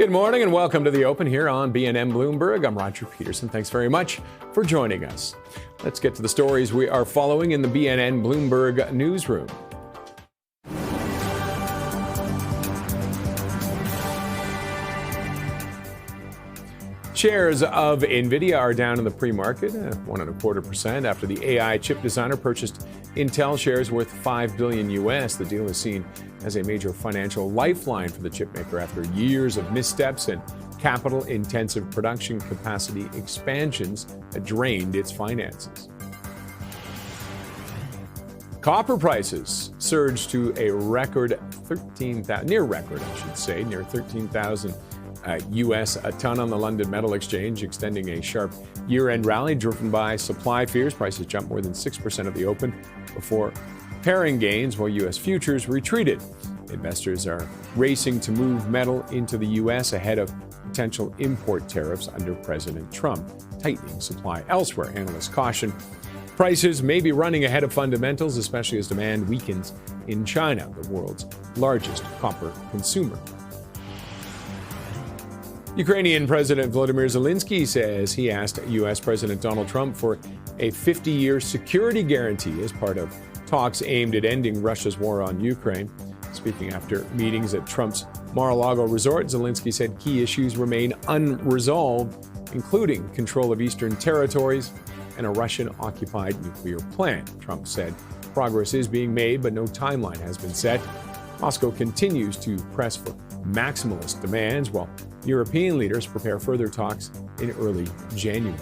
Good morning and welcome to The Open here on BNN Bloomberg. I'm Roger Peterson. Thanks very much for joining us. Let's get to the stories we are following in the BNN Bloomberg newsroom. Shares of NVIDIA are down in the pre-market, 1.25% after the AI chip designer purchased Intel shares worth $5 billion US. The deal is seen as a major financial lifeline for the chipmaker after years of missteps and capital-intensive production capacity expansions that drained its finances. Copper prices surged to a record near 13,000 US a ton on the London Metal Exchange, extending a sharp year-end rally driven by supply fears. Prices jumped more than 6% at the open before pairing gains while US futures retreated. Investors are racing to move metal into the US ahead of potential import tariffs under President Trump, tightening supply elsewhere. Analysts caution prices may be running ahead of fundamentals, especially as demand weakens in China, the world's largest copper consumer. Ukrainian President Volodymyr Zelensky says he asked U.S. President Donald Trump for a 50-year security guarantee as part of talks aimed at ending Russia's war on Ukraine. Speaking after meetings at Trump's Mar-a-Lago resort, Zelensky said key issues remain unresolved, including control of eastern territories and a Russian-occupied nuclear plant. Trump said progress is being made, but no timeline has been set. Moscow continues to press for maximalist demands, while European leaders prepare further talks in early January.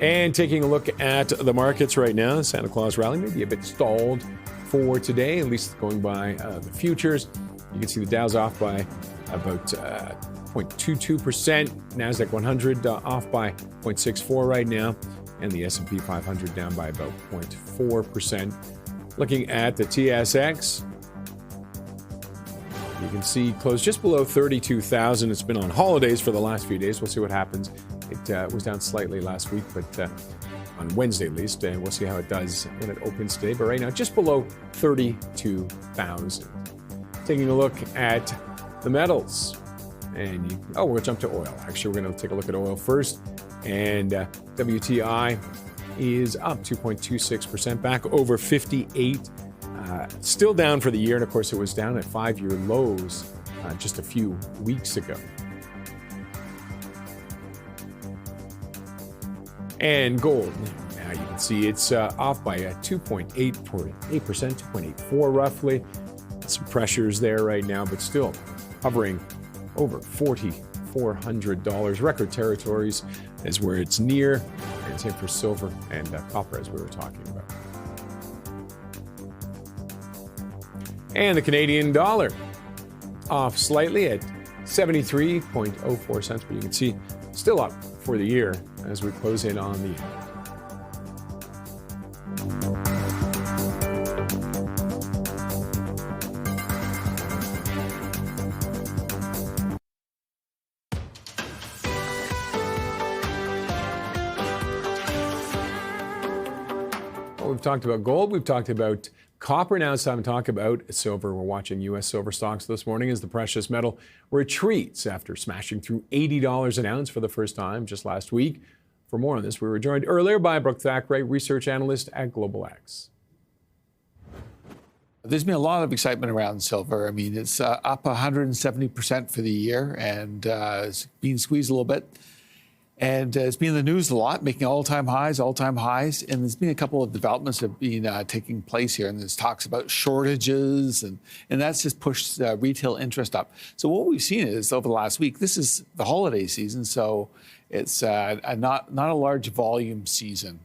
And taking a look at the markets right now, Santa Claus rally may be a bit stalled for today, at least going by the futures. You can see the Dow's off by about 0.22%, NASDAQ 100 off by 0.64 right now, and the S&P 500 down by about 0.4%. Looking at the TSX, you can see closed just below 32,000. It's been on holidays for the last few days. We'll see what happens. It was down slightly last week, but on Wednesday at least, and we'll see how it does when it opens today. But right now, just below 32,000. Taking a look at the metals, and we're going to jump to oil. Actually, we're going to take a look at oil first, and WTI is up 2.26%, back over 58. Still down for the year, and of course it was down at 5-year lows just a few weeks ago. And gold, now you can see it's off by 2.8%, 2.84 roughly. Some pressures there right now, but still hovering over $4,400. Record territories is where it's near, and same for silver and copper, as we were talking about. And the Canadian dollar off slightly at 73.04 cents, but you can see still up for the year as we close in on the end. Well, we've talked about gold, we've talked about copper. Now it's time to talk about silver. We're watching U.S. silver stocks this morning as the precious metal retreats after smashing through $80 an ounce for the first time just last week. For more on this, we were joined earlier by Brooke Thackeray, research analyst at Global X. There's been a lot of excitement around silver. I mean, it's up 170% for the year, and it's being squeezed a little bit. And it's been in the news a lot, making all-time highs. And there's been a couple of developments that have been taking place here. And there's talks about shortages, and that's just pushed retail interest up. So what we've seen is over the last week, this is the holiday season, so it's not a large volume season.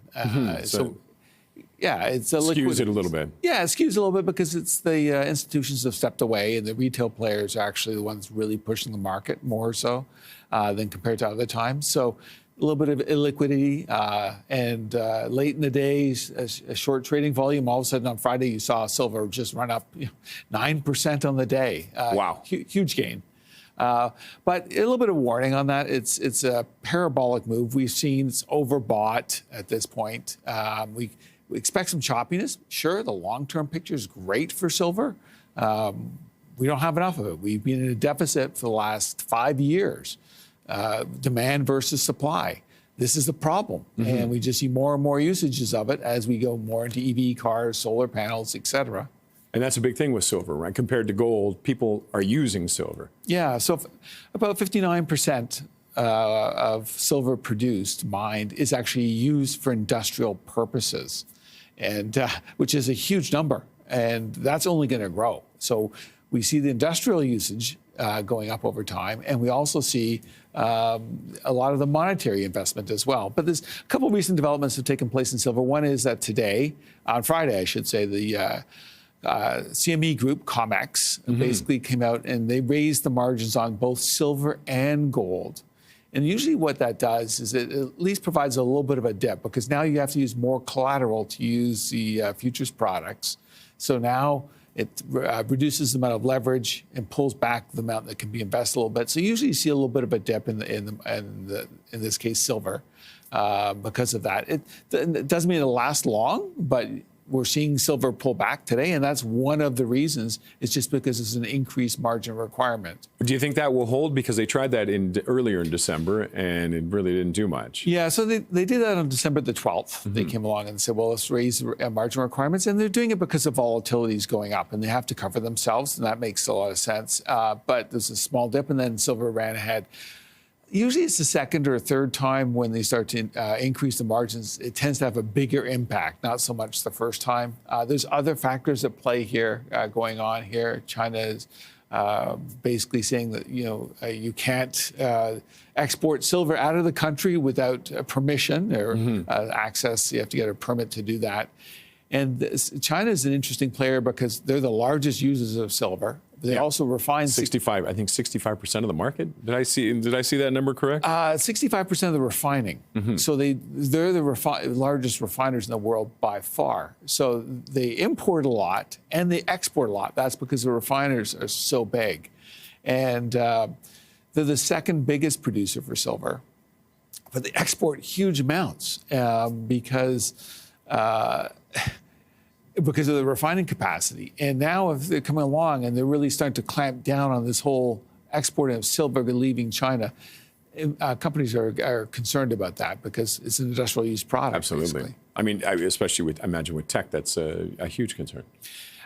Yeah, it's a skews it a little bit. Yeah, it skews a little bit because it's the institutions have stepped away, and the retail players are actually the ones really pushing the market more so than compared to other times. So a little bit of illiquidity, and late in the day, a short trading volume. All of a sudden on Friday, you saw silver just run up 9% on the day. Wow, huge gain. But a little bit of warning on that. It's a parabolic move. We've seen it's overbought at this point. We expect some choppiness. Sure, the long-term picture is great for silver, we don't have enough of it. We've been in a deficit for the last 5 years, demand versus supply. This is the problem. And we just see more and more usages of it as we go more into EV cars, solar panels, et cetera. And that's a big thing with silver, right? Compared to gold, people are using silver. Yeah, so about 59% of silver produced, mined, is actually used for industrial purposes, and which is a huge number. And that's only going to grow. So we see the industrial usage going up over time, and we also see a lot of the monetary investment as well. But there's a couple of recent developments that have taken place in silver. One is that today, on Friday, I should say, the CME Group, COMEX, basically came out and they raised the margins on both silver and gold. And usually what that does is it at least provides a little bit of a dip, because now you have to use more collateral to use the futures products. So now it reduces the amount of leverage and pulls back the amount that can be invested a little bit. So usually you see a little bit of a dip in this case, silver, because of that. It doesn't mean it'll last long, but we're seeing silver pull back today, and that's one of the reasons. It's just because it's an increased margin requirement. Do you think that will hold? Because they tried that earlier in December, and it really didn't do much. Yeah, so they did that on December the 12th. They came along and said, well, let's raise margin requirements. And they're doing it because of volatilities going up, and they have to cover themselves, and that makes a lot of sense. But there's a small dip, and then silver ran ahead. Usually it's the second or third time when they start to increase the margins, it tends to have a bigger impact, not so much the first time. There's other factors at play here going on here. China is basically saying that, you can't export silver out of the country without permission or access. You have to get a permit to do that. And China is an interesting player because they're the largest users of silver. They also refine 65% of the market. Did I see that number correct? 65% of the refining. So they're the largest refiners in the world by far. So they import a lot and they export a lot. That's because the refiners are so big, and they're the second biggest producer for silver. But they export huge amounts because of the refining capacity. And now if they're coming along and they're really starting to clamp down on this whole exporting of silver leaving China, companies are concerned about that because it's an industrial use product. Absolutely. Basically. I mean, especially I imagine with tech, that's a huge concern.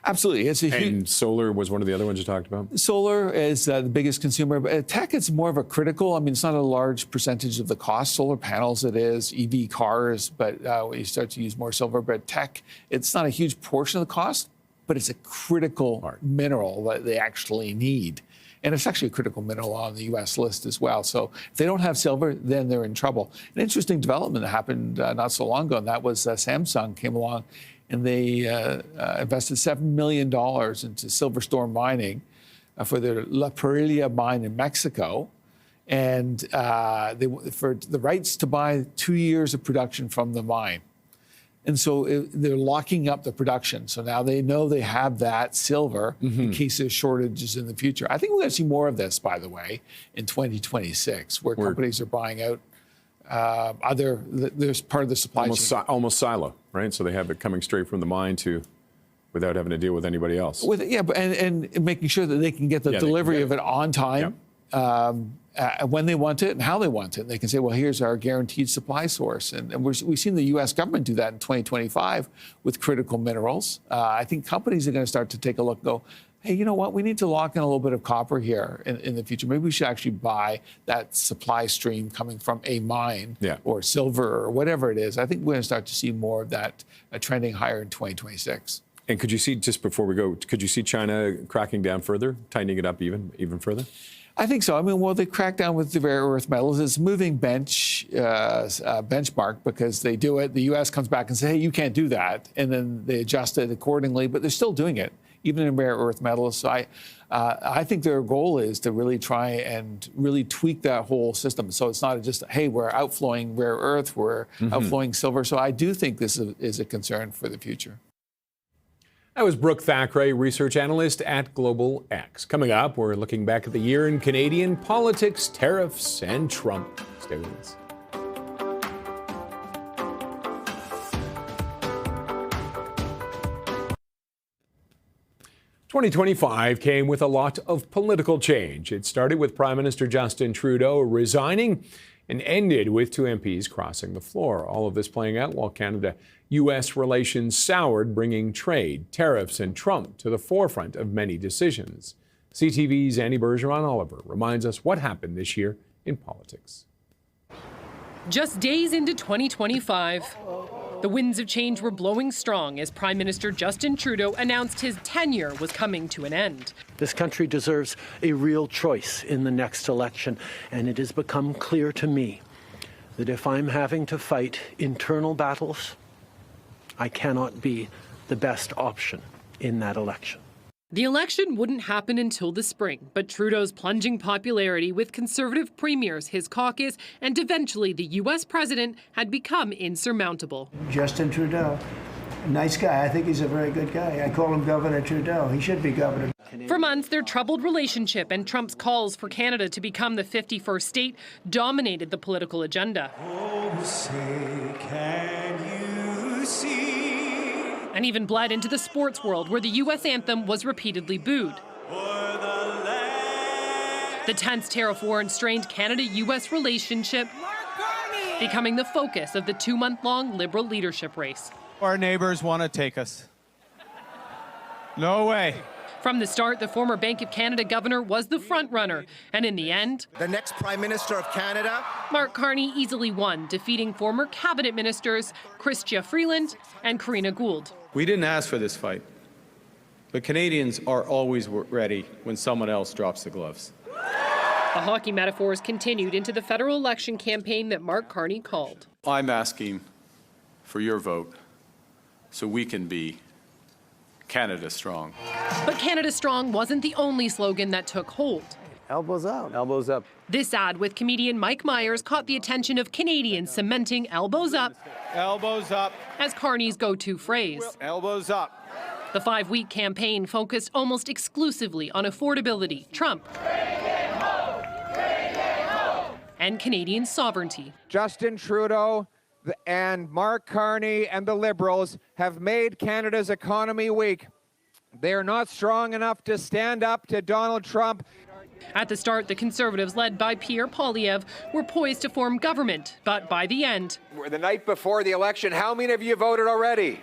Absolutely. And solar was one of the other ones you talked about? Solar is the biggest consumer. But tech, it's more of a critical. I mean, it's not a large percentage of the cost. Solar panels, it is. EV cars, but when you start to use more silver. But tech, it's not a huge portion of the cost, but it's a critical mineral that they actually need. And it's actually a critical mineral on the U.S. list as well. So if they don't have silver, then they're in trouble. An interesting development that happened not so long ago, and that was Samsung came along and they invested $7 million into Silverstone mining for their La Perilla mine in Mexico. And for the rights to buy 2 years of production from the mine. And so they're locking up the production. So now they know they have that silver in case there's shortages in the future. I think we're going to see more of this, by the way, in 2026, where companies are buying out there's part of the supply chain. Almost silo, right? So they have it coming straight from the mine without having to deal with anybody else. And making sure that they can get the delivery of it on time, when they want it and how they want it. And they can say, well, here's our guaranteed supply source. And we've seen the U.S. government do that in 2025 with critical minerals. I think companies are going to start to take a look and go, hey, you know what? We need to lock in a little bit of copper here in the future. Maybe we should actually buy that supply stream coming from a mine or silver or whatever it is. I think we're going to start to see more of that trending higher in 2026. And could you see, just before we go, could you see China cracking down further, tightening it up even further? I think so. I mean, well, they crack down with the rare earth metals. It's a moving benchmark because they do it. The U.S. comes back and says, hey, you can't do that. And then they adjust it accordingly, but they're still doing it, even in rare earth metals. So I think their goal is to really try and really tweak that whole system. So it's not just, hey, we're outflowing rare earth, we're outflowing silver. So I do think this is a concern for the future. That was Brooke Thackeray, research analyst at Global X. Coming up, we're looking back at the year in Canadian politics, tariffs, and Trump. Stay with us. 2025 came with a lot of political change. It started with Prime Minister Justin Trudeau resigning and ended with two MPs crossing the floor. All of this playing out while Canada-U.S. relations soured, bringing trade, tariffs, and Trump to the forefront of many decisions. CTV's Annie Bergeron-Oliver reminds us what happened this year in politics. Just days into 2025, the winds of change were blowing strong as Prime Minister Justin Trudeau announced his tenure was coming to an end. This country deserves a real choice in the next election, and it has become clear to me that if I'm having to fight internal battles, I cannot be the best option in that election. The election wouldn't happen until the spring, but Trudeau's plunging popularity with Conservative premiers, his caucus, and eventually the U.S. president had become insurmountable. Justin Trudeau, nice guy. I think he's a very good guy. I call him Governor Trudeau. He should be governor. For months, their troubled relationship and Trump's calls for Canada to become the 51st state dominated the political agenda. Oh, say, can you see? And even bled into the sports world, where the U.S. anthem was repeatedly booed. The tense tariff war and strained Canada-U.S. relationship becoming the focus of the 2-month-long Liberal leadership race. Our neighbors want to take us. No way. From the start, the former Bank of Canada governor was the front-runner, and in the end, the next Prime Minister of Canada, Mark Carney easily won, defeating former cabinet ministers Chrystia Freeland and Karina Gould. We didn't ask for this fight, but Canadians are always ready when someone else drops the gloves. The hockey metaphors continued into the federal election campaign that Mark Carney called. I'm asking for your vote so we can be Canada Strong. But Canada Strong wasn't the only slogan that took hold. Elbows up. Elbows up. This ad with comedian Mike Myers caught the attention of Canadians cementing elbows up Elbows up. as Carney's go-to phrase. Elbows up. The 5-week campaign focused almost exclusively on affordability, Trump, and Canadian sovereignty. Justin Trudeau and Mark Carney and the Liberals have made Canada's economy weak. They are not strong enough to stand up to Donald Trump. At the start, the Conservatives, led by Pierre Poilievre, were poised to form government. But by the end, The night before the election, how many of you voted already?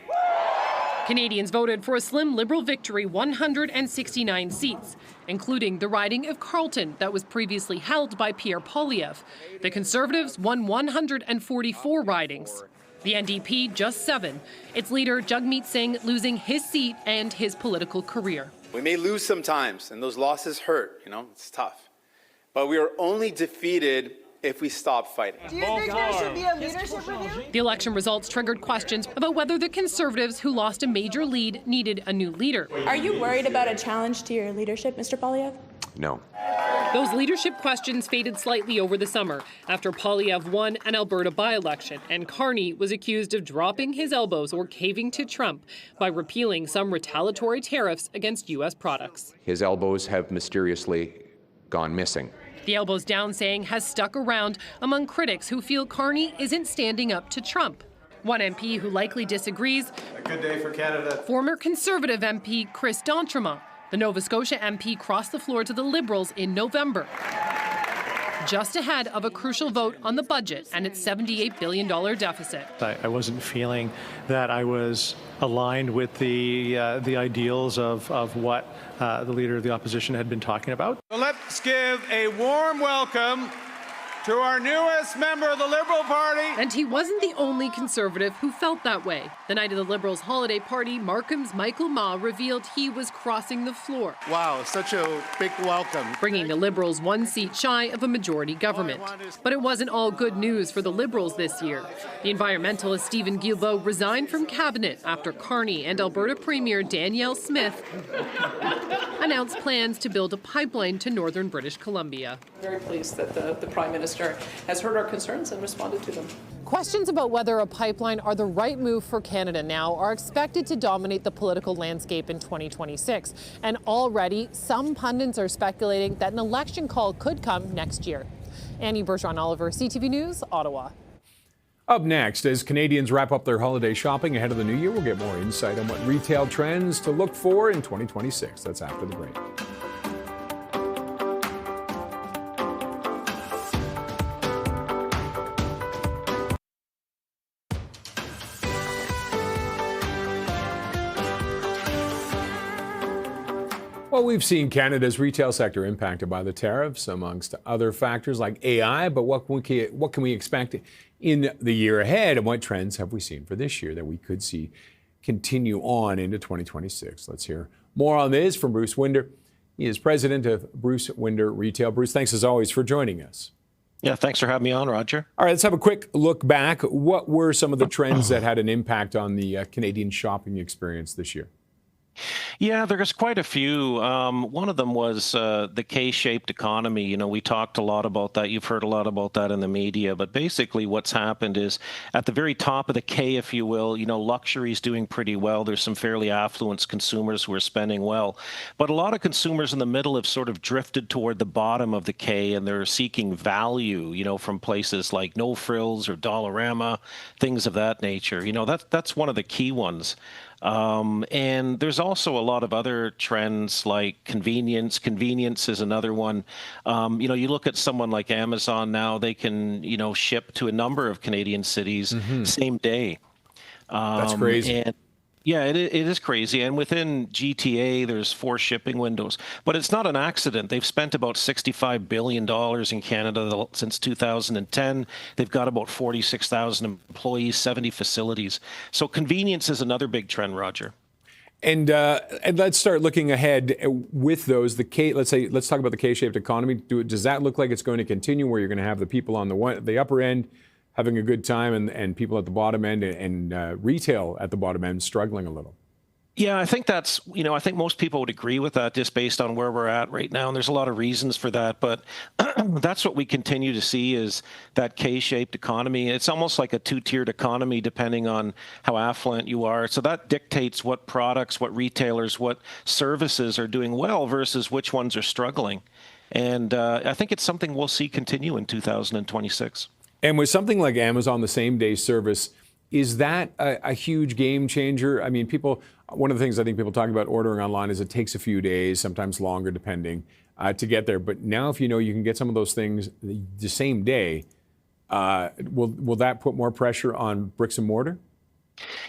Canadians voted for a slim Liberal victory, 169 seats, including the riding of Carleton that was previously held by Pierre Poilievre. The Conservatives won 144 ridings. The NDP just 7. Its leader, Jagmeet Singh, losing his seat and his political career. We may lose sometimes, and those losses hurt, it's tough. But we are only defeated if we stop fighting. Do you think there should be a leadership review? The election results triggered questions about whether the Conservatives, who lost a major lead, needed a new leader. Are you worried about a challenge to your leadership, Mr. Poilievre? No. Those leadership questions faded slightly over the summer after Poilievre won an Alberta by-election and Carney was accused of dropping his elbows or caving to Trump by repealing some retaliatory tariffs against U.S. products. His elbows have mysteriously gone missing. The elbows down saying has stuck around among critics who feel Carney isn't standing up to Trump. One MP who likely disagrees, A good day for Canada. former Conservative MP Chris D'Entremont. The Nova Scotia MP crossed the floor to the Liberals in November, just ahead of a crucial vote on the budget and its $78 billion deficit. I wasn't feeling that I was aligned with the ideals of what the leader of the opposition had been talking about. So let's give a warm welcome to our newest member of the Liberal Party. And he wasn't the only Conservative who felt that way. The night of the Liberals' holiday party, Markham's Michael Ma revealed he was crossing the floor. Wow, such a big welcome. Bringing the Liberals 1 seat shy of a majority government. But it wasn't all good news for the Liberals this year. The environmentalist Stephen Guilbeault resigned from cabinet after Carney and Alberta Premier Danielle Smith announced plans to build a pipeline to northern British Columbia. Very pleased that the Prime Minister has heard our concerns and responded to them. Questions about whether a pipeline are the right move for Canada now are expected to dominate the political landscape in 2026. And already, some pundits are speculating that an election call could come next year. Annie Bergeron-Oliver, CTV News, Ottawa. Up next, as Canadians wrap up their holiday shopping ahead of the new year, we'll get more insight on what retail trends to look for in 2026. That's after the break. Well, we've seen Canada's retail sector impacted by the tariffs, amongst other factors like AI. But what can we expect in the year ahead, and what trends have we seen for this year that we could see continue on into 2026? Let's hear more on this from Bruce Winder. He is president of Bruce Winder Retail. Bruce, thanks as always for joining us. Yeah, thanks for having me on, Roger. All right, let's have a quick look back. What were some of the trends that had an impact on the Canadian shopping experience this year? Yeah, there's quite a few. One of them was the K-shaped economy. You know, we talked a lot about that. You've heard a lot about that in the media. But basically what's happened is at the very top of the K, if you will, you know, luxury is doing pretty well. There's some fairly affluent consumers who are spending well. But a lot of consumers in the middle have sort of drifted toward the bottom of the K, and they're seeking value, you know, from places like No Frills or Dollarama, things of that nature. You know, that's one of the key ones. And there's also a lot of other trends like convenience. Convenience is another one. You know, you look at someone like Amazon now, they can, you know, ship to a number of Canadian cities same day. That's crazy. And yeah, it is crazy. And within GTA, there's 4 shipping windows. But it's not an accident. They've spent about $65 billion in Canada since 2010. They've got about 46,000 employees, 70 facilities. So convenience is another big trend, Roger. And let's start looking ahead with those. Let's talk about the K-shaped economy. Does that look like it's going to continue, where you're going to have the people on the upper end having a good time, and people at the bottom end and retail at the bottom end struggling a little? Yeah, I think that's, you know, I think most people would agree with that just based on where we're at right now. And there's a lot of reasons for that. But that's what we continue to see is that K-shaped economy. It's almost like a 2-tiered economy depending on how affluent you are. So that dictates what products, what retailers, what services are doing well versus which ones are struggling. And I think it's something we'll see continue in 2026. And with something like Amazon, the same-day service, is that a huge game changer? I mean, one of the things I think people talk about ordering online is it takes a few days, sometimes longer, depending, to get there. But now, if you know you can get some of those things the same day, will that put more pressure on bricks and mortar?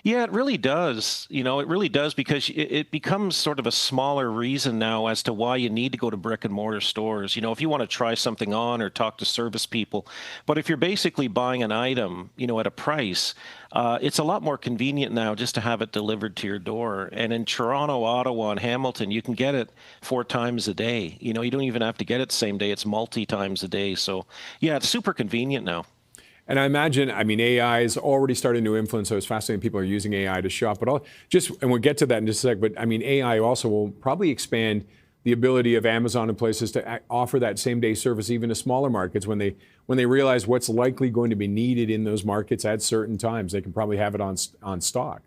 Yeah, it really does. You know, it really does, because it becomes sort of a smaller reason now as to why you need to go to brick and mortar stores. You know, if you want to try something on or talk to service people. But if you're basically buying an item, you know, at a price, it's a lot more convenient now just to have it delivered to your door. And in Toronto, Ottawa, and Hamilton, you can get it 4 times a day. You know, you don't even have to get it the same day. It's multi-times a day. So, yeah, it's super convenient now. And I imagine, AI is already starting to influence. So it's fascinating people are using AI to shop. But and we'll get to that in just a sec. But AI also will probably expand the ability of Amazon and places to offer that same-day service even to smaller markets when they realize what's likely going to be needed in those markets at certain times. They can probably have it on stock.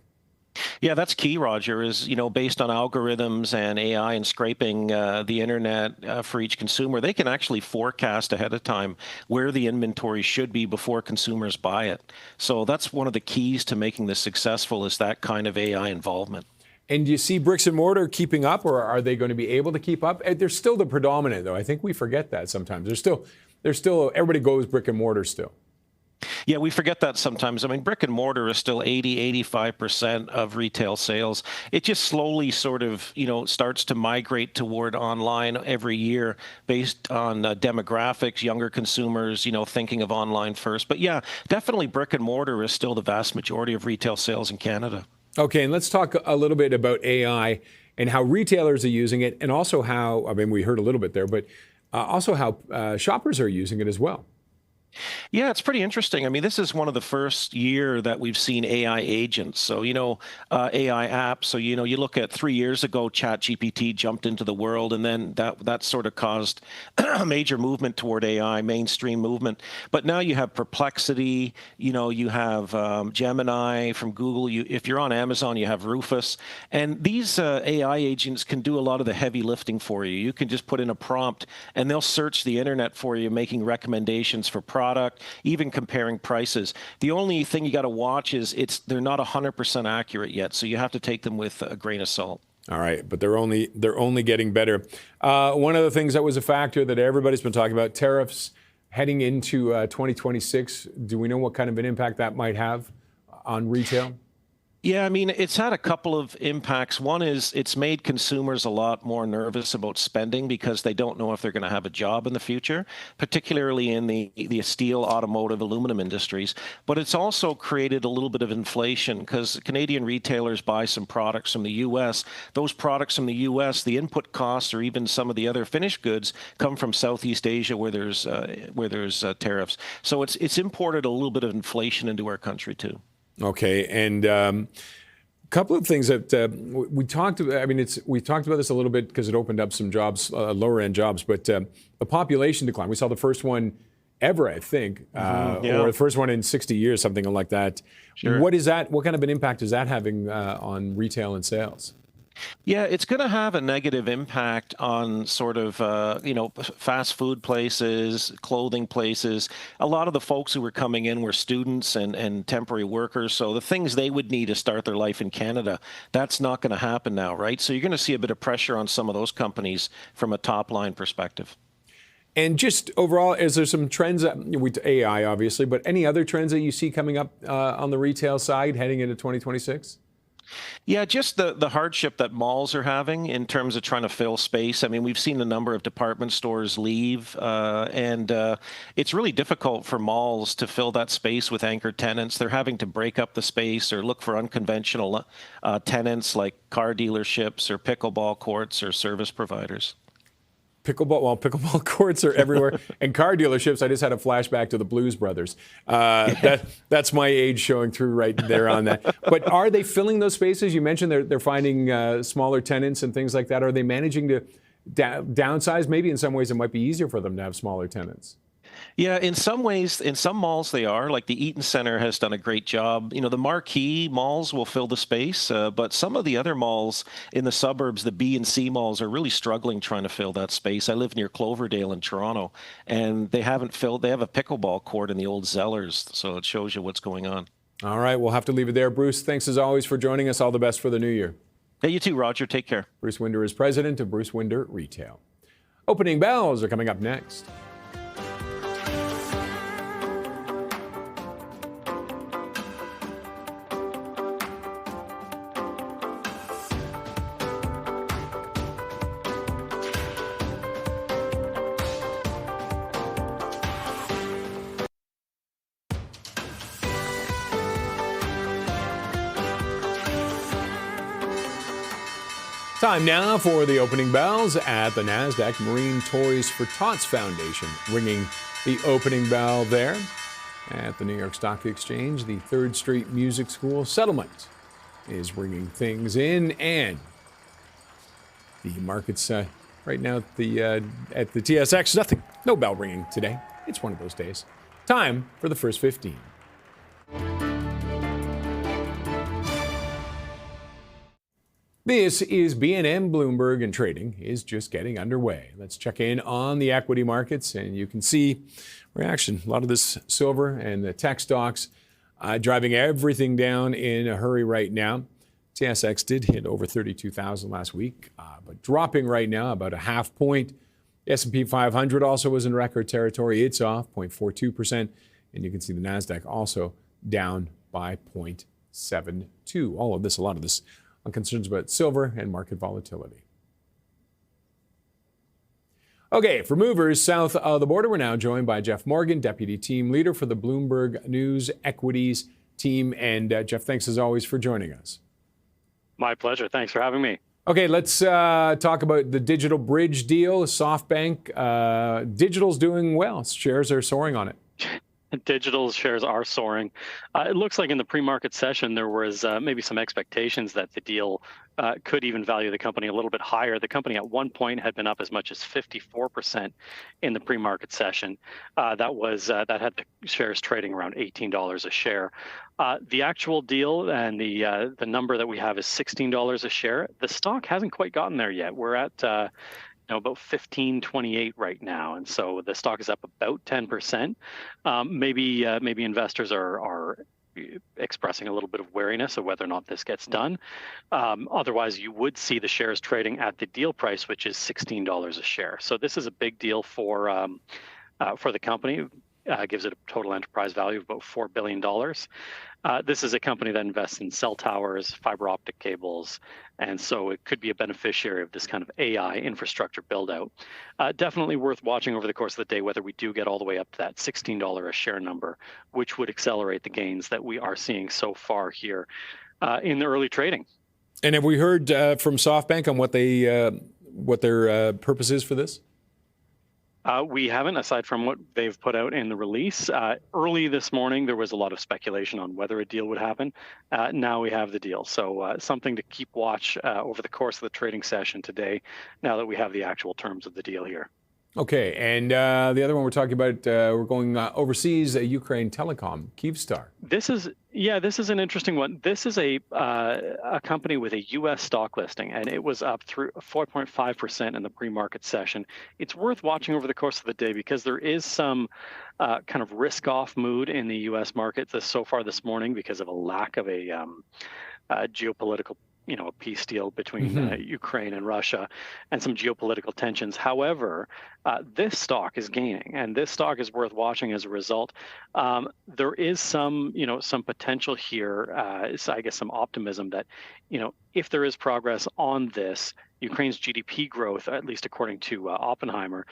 Yeah, that's key, Roger, is, you know, based on algorithms and AI and scraping the internet for each consumer, they can actually forecast ahead of time where the inventory should be before consumers buy it. So that's one of the keys to making this successful, is that kind of AI involvement. And do you see bricks and mortar keeping up, or are they going to be able to keep up? They're still the predominant, though. I think we forget that sometimes. There's still everybody goes brick and mortar still. Yeah, we forget that sometimes. I mean, brick and mortar is still 85% of retail sales. It just slowly sort of, you know, starts to migrate toward online every year based on demographics, younger consumers, you know, thinking of online first. But yeah, definitely brick and mortar is still the vast majority of retail sales in Canada. Okay, and let's talk a little bit about AI and how retailers are using it, and also how, we heard a little bit there, but also how shoppers are using it as well. Yeah, it's pretty interesting. I mean, this is one of the first year that we've seen AI agents. So, you know, AI apps. So, you know, you look at 3 years ago, ChatGPT jumped into the world, and then that sort of caused a major movement toward AI, mainstream movement. But now you have Perplexity, you know, you have Gemini from Google. If you're on Amazon, you have Rufus. And these AI agents can do a lot of the heavy lifting for you. You can just put in a prompt, and they'll search the internet for you, making recommendations for products product, even comparing prices. The only thing you got to watch is they're not 100% accurate yet, so you have to take them with a grain of salt. All right, but they're only getting better. One of the things that was a factor that everybody's been talking about, tariffs heading into 2026. Do we know what kind of an impact that might have on retail? Yeah, I mean, it's had a couple of impacts. One is it's made consumers a lot more nervous about spending because they don't know if they're going to have a job in the future, particularly in the steel, automotive, aluminum industries. But it's also created a little bit of inflation because Canadian retailers buy some products from the U.S. Those products from the U.S., the input costs or even some of the other finished goods come from Southeast Asia where there's tariffs. So it's imported a little bit of inflation into our country too. Okay, and a couple of things that we talked about. I mean, we talked about this a little bit because it opened up some jobs, lower end jobs. But the population decline, we saw the first one ever, I think, or the first one in 60 years, something like that. Sure. What is that? What kind of an impact is that having on retail and sales? Yeah, it's going to have a negative impact on sort of, fast food places, clothing places. A lot of the folks who were coming in were students and temporary workers. So the things they would need to start their life in Canada, that's not going to happen now, right? So you're going to see a bit of pressure on some of those companies from a top line perspective. And just overall, is there some trends, AI obviously, but any other trends that you see coming up on the retail side heading into 2026? Yeah, just the hardship that malls are having in terms of trying to fill space. I mean, we've seen a number of department stores leave, and it's really difficult for malls to fill that space with anchor tenants. They're having to break up the space or look for unconventional tenants like car dealerships or pickleball courts or service providers. Pickleball courts are everywhere, and car dealerships. I just had a flashback to the Blues Brothers. That's my age showing through right there on that. But are they filling those spaces? You mentioned they're finding smaller tenants and things like that. Are they managing to downsize? Maybe in some ways it might be easier for them to have smaller tenants. Yeah, in some ways, in some malls they are. Like the Eaton Center has done a great job. You know, the marquee malls will fill the space, but some of the other malls in the suburbs, the B and C malls, are really struggling trying to fill that space. I live near Cloverdale in Toronto, and they haven't filled. They have a pickleball court in the old Zellers, so it shows you what's going on. All right, we'll have to leave it there. Bruce, thanks as always for joining us. All the best for the new year. Hey, you too, Roger. Take care. Bruce Winder is president of Bruce Winder Retail. Opening bells are coming up next. Time now for the opening bells at the NASDAQ. Marine Toys for Tots Foundation ringing the opening bell there. At the New York Stock Exchange, the 3rd Street Music School settlement is ringing things in. And the markets right now at the TSX, nothing, no bell ringing today. It's one of those days. Time for the first 15. This is BNN Bloomberg, and trading is just getting underway. Let's check in on the equity markets, and you can see reaction. A lot of this silver and the tech stocks driving everything down in a hurry right now. TSX did hit over 32,000 last week, but dropping right now about a half point. The S&P 500 also was in record territory. It's off 0.42%, and you can see the NASDAQ also down by 0.72. A lot of this on concerns about silver and market volatility. Okay, for movers south of the border, we're now joined by Jeff Morgan, Deputy Team Leader for the Bloomberg News Equities Team. And Jeff, thanks as always for joining us. My pleasure. Thanks for having me. Okay, let's talk about the Digital Bridge deal. SoftBank, Digital's doing well. Shares are soaring on it. Digital shares are soaring. It looks like in the pre-market session, there was maybe some expectations that the deal could even value the company a little bit higher. The company at one point had been up as much as 54% in the pre-market session. That had the shares trading around $18 a share. The actual deal and the number that we have is $16 a share. The stock hasn't quite gotten there yet. We're at about 15.28 right now, and so the stock is up about 10%. Maybe investors are expressing a little bit of wariness of whether or not this gets done. Otherwise, you would see the shares trading at the deal price, which is $16 a share. So this is a big deal for the company. Gives it a total enterprise value of about $4 billion. This is a company that invests in cell towers, fiber optic cables, and so it could be a beneficiary of this kind of AI infrastructure build out. Definitely worth watching over the course of the day whether we do get all the way up to that $16 a share number, which would accelerate the gains that we are seeing so far here in the early trading. And have we heard from SoftBank on what their purpose is for this? We haven't, aside from what they've put out in the release. Early this morning, there was a lot of speculation on whether a deal would happen. Now we have the deal. So something to keep watch over the course of the trading session today, now that we have the actual terms of the deal here. Okay, and the other one we're talking about, we're going overseas, Ukraine Telecom, Kyivstar. This is an interesting one. This is a company with a U.S. stock listing, and it was up through 4.5% in the pre-market session. It's worth watching over the course of the day because there is some kind of risk-off mood in the U.S. market so far this morning because of a lack of a geopolitical a peace deal between Ukraine and Russia and some geopolitical tensions. However, this stock is gaining, and this stock is worth watching as a result. There is some potential here, so I guess some optimism that, if there is progress on this, Ukraine's GDP growth, at least according to Oppenheimer,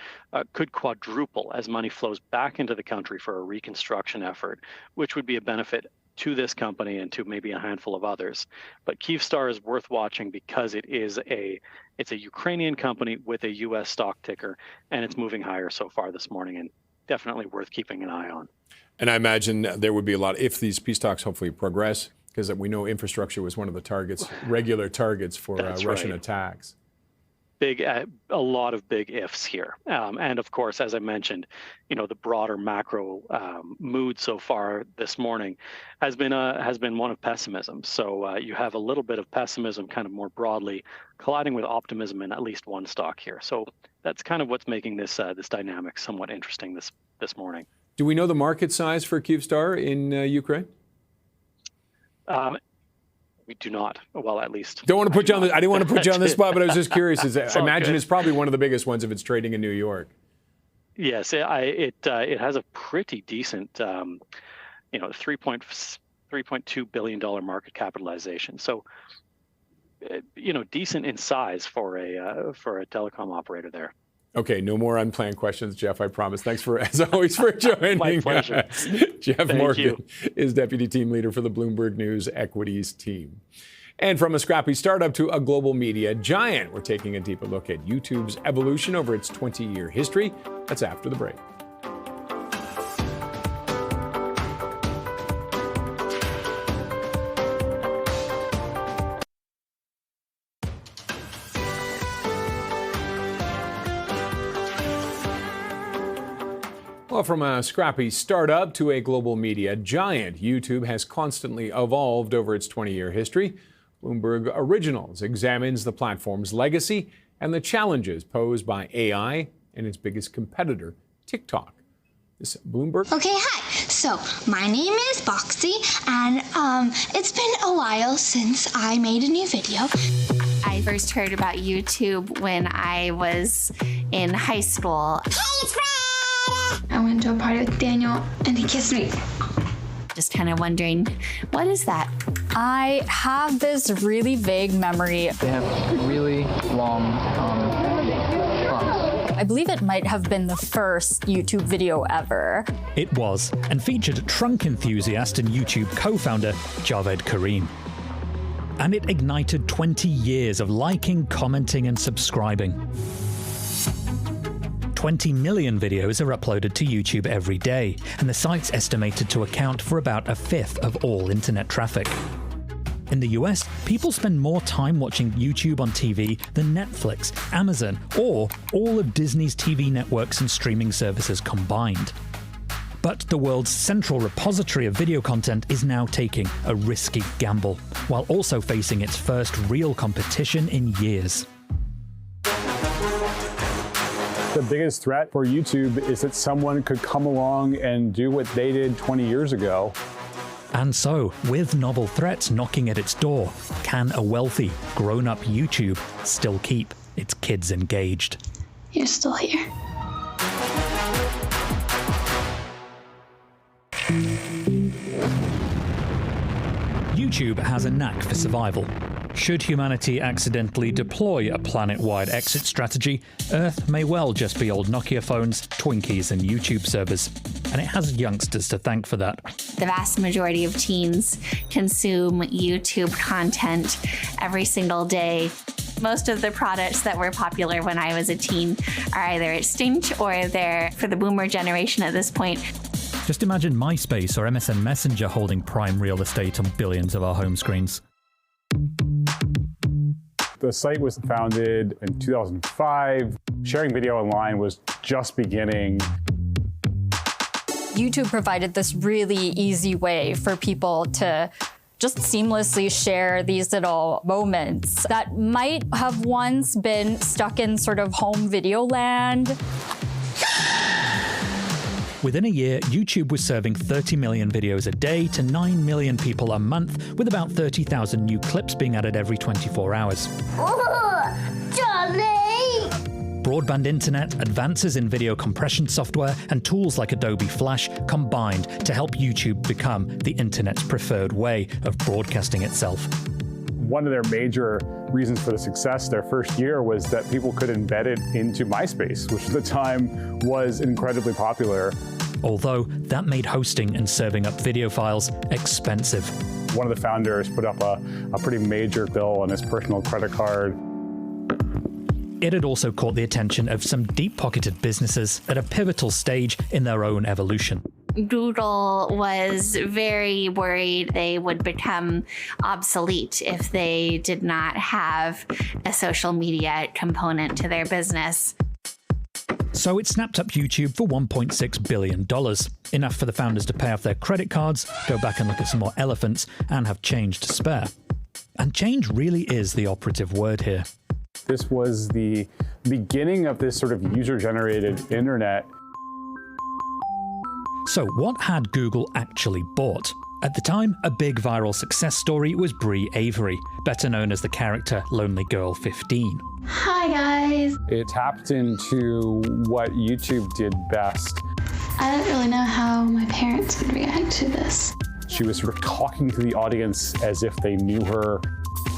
could quadruple as money flows back into the country for a reconstruction effort, which would be a benefit to this company and to maybe a handful of others. But Kyivstar is worth watching because it's a Ukrainian company with a U.S. stock ticker, and it's moving higher so far this morning, and definitely worth keeping an eye on. And I imagine there would be a lot, if these peace talks hopefully progress, because we know infrastructure was one of the targets, regular targets for Russian attacks. A lot of big ifs here. And of course, as I mentioned, the broader macro mood so far this morning has been one of pessimism. So you have a little bit of pessimism kind of more broadly colliding with optimism in at least one stock here. So that's kind of what's making this dynamic somewhat interesting this morning. Do we know the market size for Kyivstar in Ukraine? We do not. Well, at least. Don't want to put you on the. I didn't want to put you on the spot, but I was just curious. I imagine good. It's probably one of the biggest ones if it's trading in New York. Yes, it has a pretty decent, $3.2 billion market capitalization. So, decent in size for a telecom operator there. Okay, no more unplanned questions, Jeff, I promise. Thanks as always for joining. My pleasure. Jeff Morgan is Deputy Team Leader for the Bloomberg News Equities team. And from a scrappy startup to a global media giant, we're taking a deeper look at YouTube's evolution over its 20-year history. That's after the break. Well, from a scrappy startup to a global media giant, YouTube has constantly evolved over its 20-year history. Bloomberg Originals examines the platform's legacy and the challenges posed by AI and its biggest competitor, TikTok. This is Bloomberg. Okay, hi. So, my name is Boxy, and it's been a while since I made a new video. I first heard about YouTube when I was in high school. I went to a party with Daniel, and he kissed me. Just kind of wondering, what is that? I have this really vague memory. They have really long trunks. I believe it might have been the first YouTube video ever. It was, and featured trunk enthusiast and YouTube co-founder Javed Karim. And it ignited 20 years of liking, commenting, and subscribing. 20 million videos are uploaded to YouTube every day, and the site's estimated to account for about a fifth of all internet traffic. In the US, people spend more time watching YouTube on TV than Netflix, Amazon, or all of Disney's TV networks and streaming services combined. But the world's central repository of video content is now taking a risky gamble, while also facing its first real competition in years. The biggest threat for YouTube is that someone could come along and do what they did 20 years ago. And so, with novel threats knocking at its door, can a wealthy, grown-up YouTube still keep its kids engaged? You're still here. YouTube has a knack for survival. Should humanity accidentally deploy a planet-wide exit strategy, Earth may well just be old Nokia phones, Twinkies, and YouTube servers. And it has youngsters to thank for that. The vast majority of teens consume YouTube content every single day. Most of the products that were popular when I was a teen are either extinct or they're for the boomer generation at this point. Just imagine MySpace or MSN Messenger holding prime real estate on billions of our home screens. The site was founded in 2005. Sharing video online was just beginning. YouTube provided this really easy way for people to just seamlessly share these little moments that might have once been stuck in sort of home video land. Within a year, YouTube was serving 30 million videos a day to 9 million people a month, with about 30,000 new clips being added every 24 hours. Broadband internet, advances in video compression software, and tools like Adobe Flash combined to help YouTube become the internet's preferred way of broadcasting itself. One of their major reasons for the success their first year was that people could embed it into MySpace, which at the time was incredibly popular. Although that made hosting and serving up video files expensive. One of the founders put up a pretty major bill on his personal credit card. It had also caught the attention of some deep-pocketed businesses at a pivotal stage in their own evolution. Google was very worried they would become obsolete if they did not have a social media component to their business. So it snapped up YouTube for $1.6 billion, enough for the founders to pay off their credit cards, go back and look at some more elephants, and have change to spare. And change really is the operative word here. This was the beginning of this sort of user-generated internet. So what had Google actually bought? At the time, a big viral success story was Brie Avery, better known as the character Lonely Girl 15. Hi, guys. It tapped into what YouTube did best. I don't really know how my parents would react to this. She was sort of talking to the audience as if they knew her.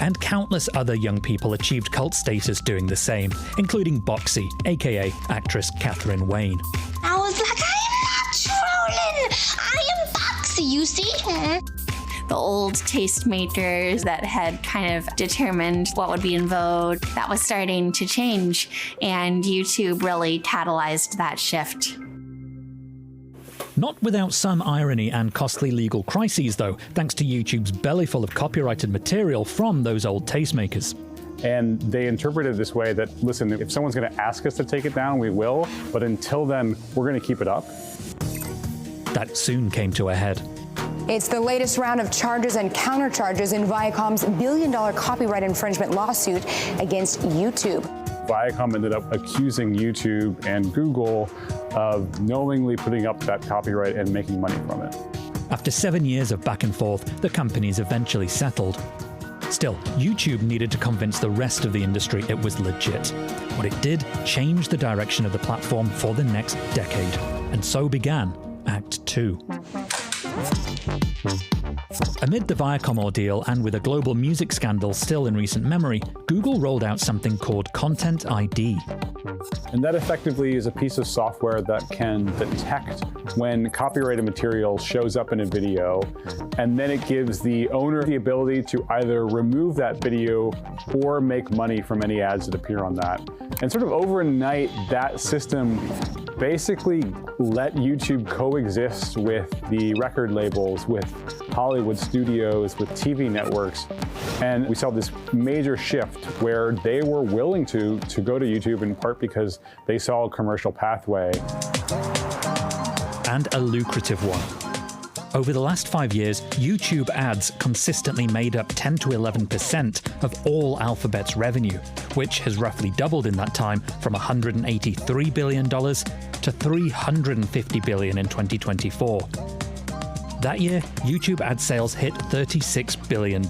And countless other young people achieved cult status doing the same, including Boxy, aka actress Catherine Wayne. I was like, I am not trolling! I am Boxy, you see? The old tastemakers that had kind of determined what would be in vogue, that was starting to change, and YouTube really catalyzed that shift. Not without some irony and costly legal crises, though, thanks to YouTube's belly full of copyrighted material from those old tastemakers. And they interpreted it this way that, listen, if someone's going to ask us to take it down, we will, but until then, we're going to keep it up. That soon came to a head. It's the latest round of charges and countercharges in Viacom's billion-dollar copyright infringement lawsuit against YouTube. Viacom ended up accusing YouTube and Google of knowingly putting up that copyright and making money from it. After 7 years of back and forth, the companies eventually settled. Still, YouTube needed to convince the rest of the industry it was legit. What it did changed the direction of the platform for the next decade. And so began Act 2. Amid the Viacom ordeal and with a global music scandal still in recent memory, Google rolled out something called Content ID. And that effectively is a piece of software that can detect when copyrighted material shows up in a video, and then it gives the owner the ability to either remove that video or make money from any ads that appear on that. And sort of overnight, that system basically let YouTube coexist with the record labels, with Hollywood studios, with TV networks. And we saw this major shift where they were willing to go to YouTube in part because they saw a commercial pathway. And a lucrative one. Over the last 5 years, YouTube ads consistently made up 10 to 11% of all Alphabet's revenue, which has roughly doubled in that time from $183 billion to $350 billion in 2024. That year, YouTube ad sales hit $36 billion,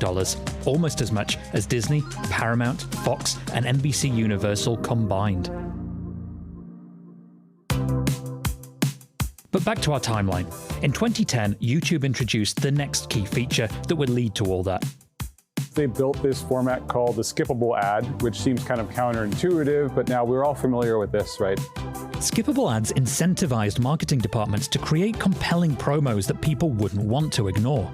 almost as much as Disney, Paramount, Fox, and NBC Universal combined. But back to our timeline. In 2010, YouTube introduced the next key feature that would lead to all that. They built this format called the skippable ad, which seems kind of counterintuitive, but now we're all familiar with this, right? Skippable ads incentivized marketing departments to create compelling promos that people wouldn't want to ignore.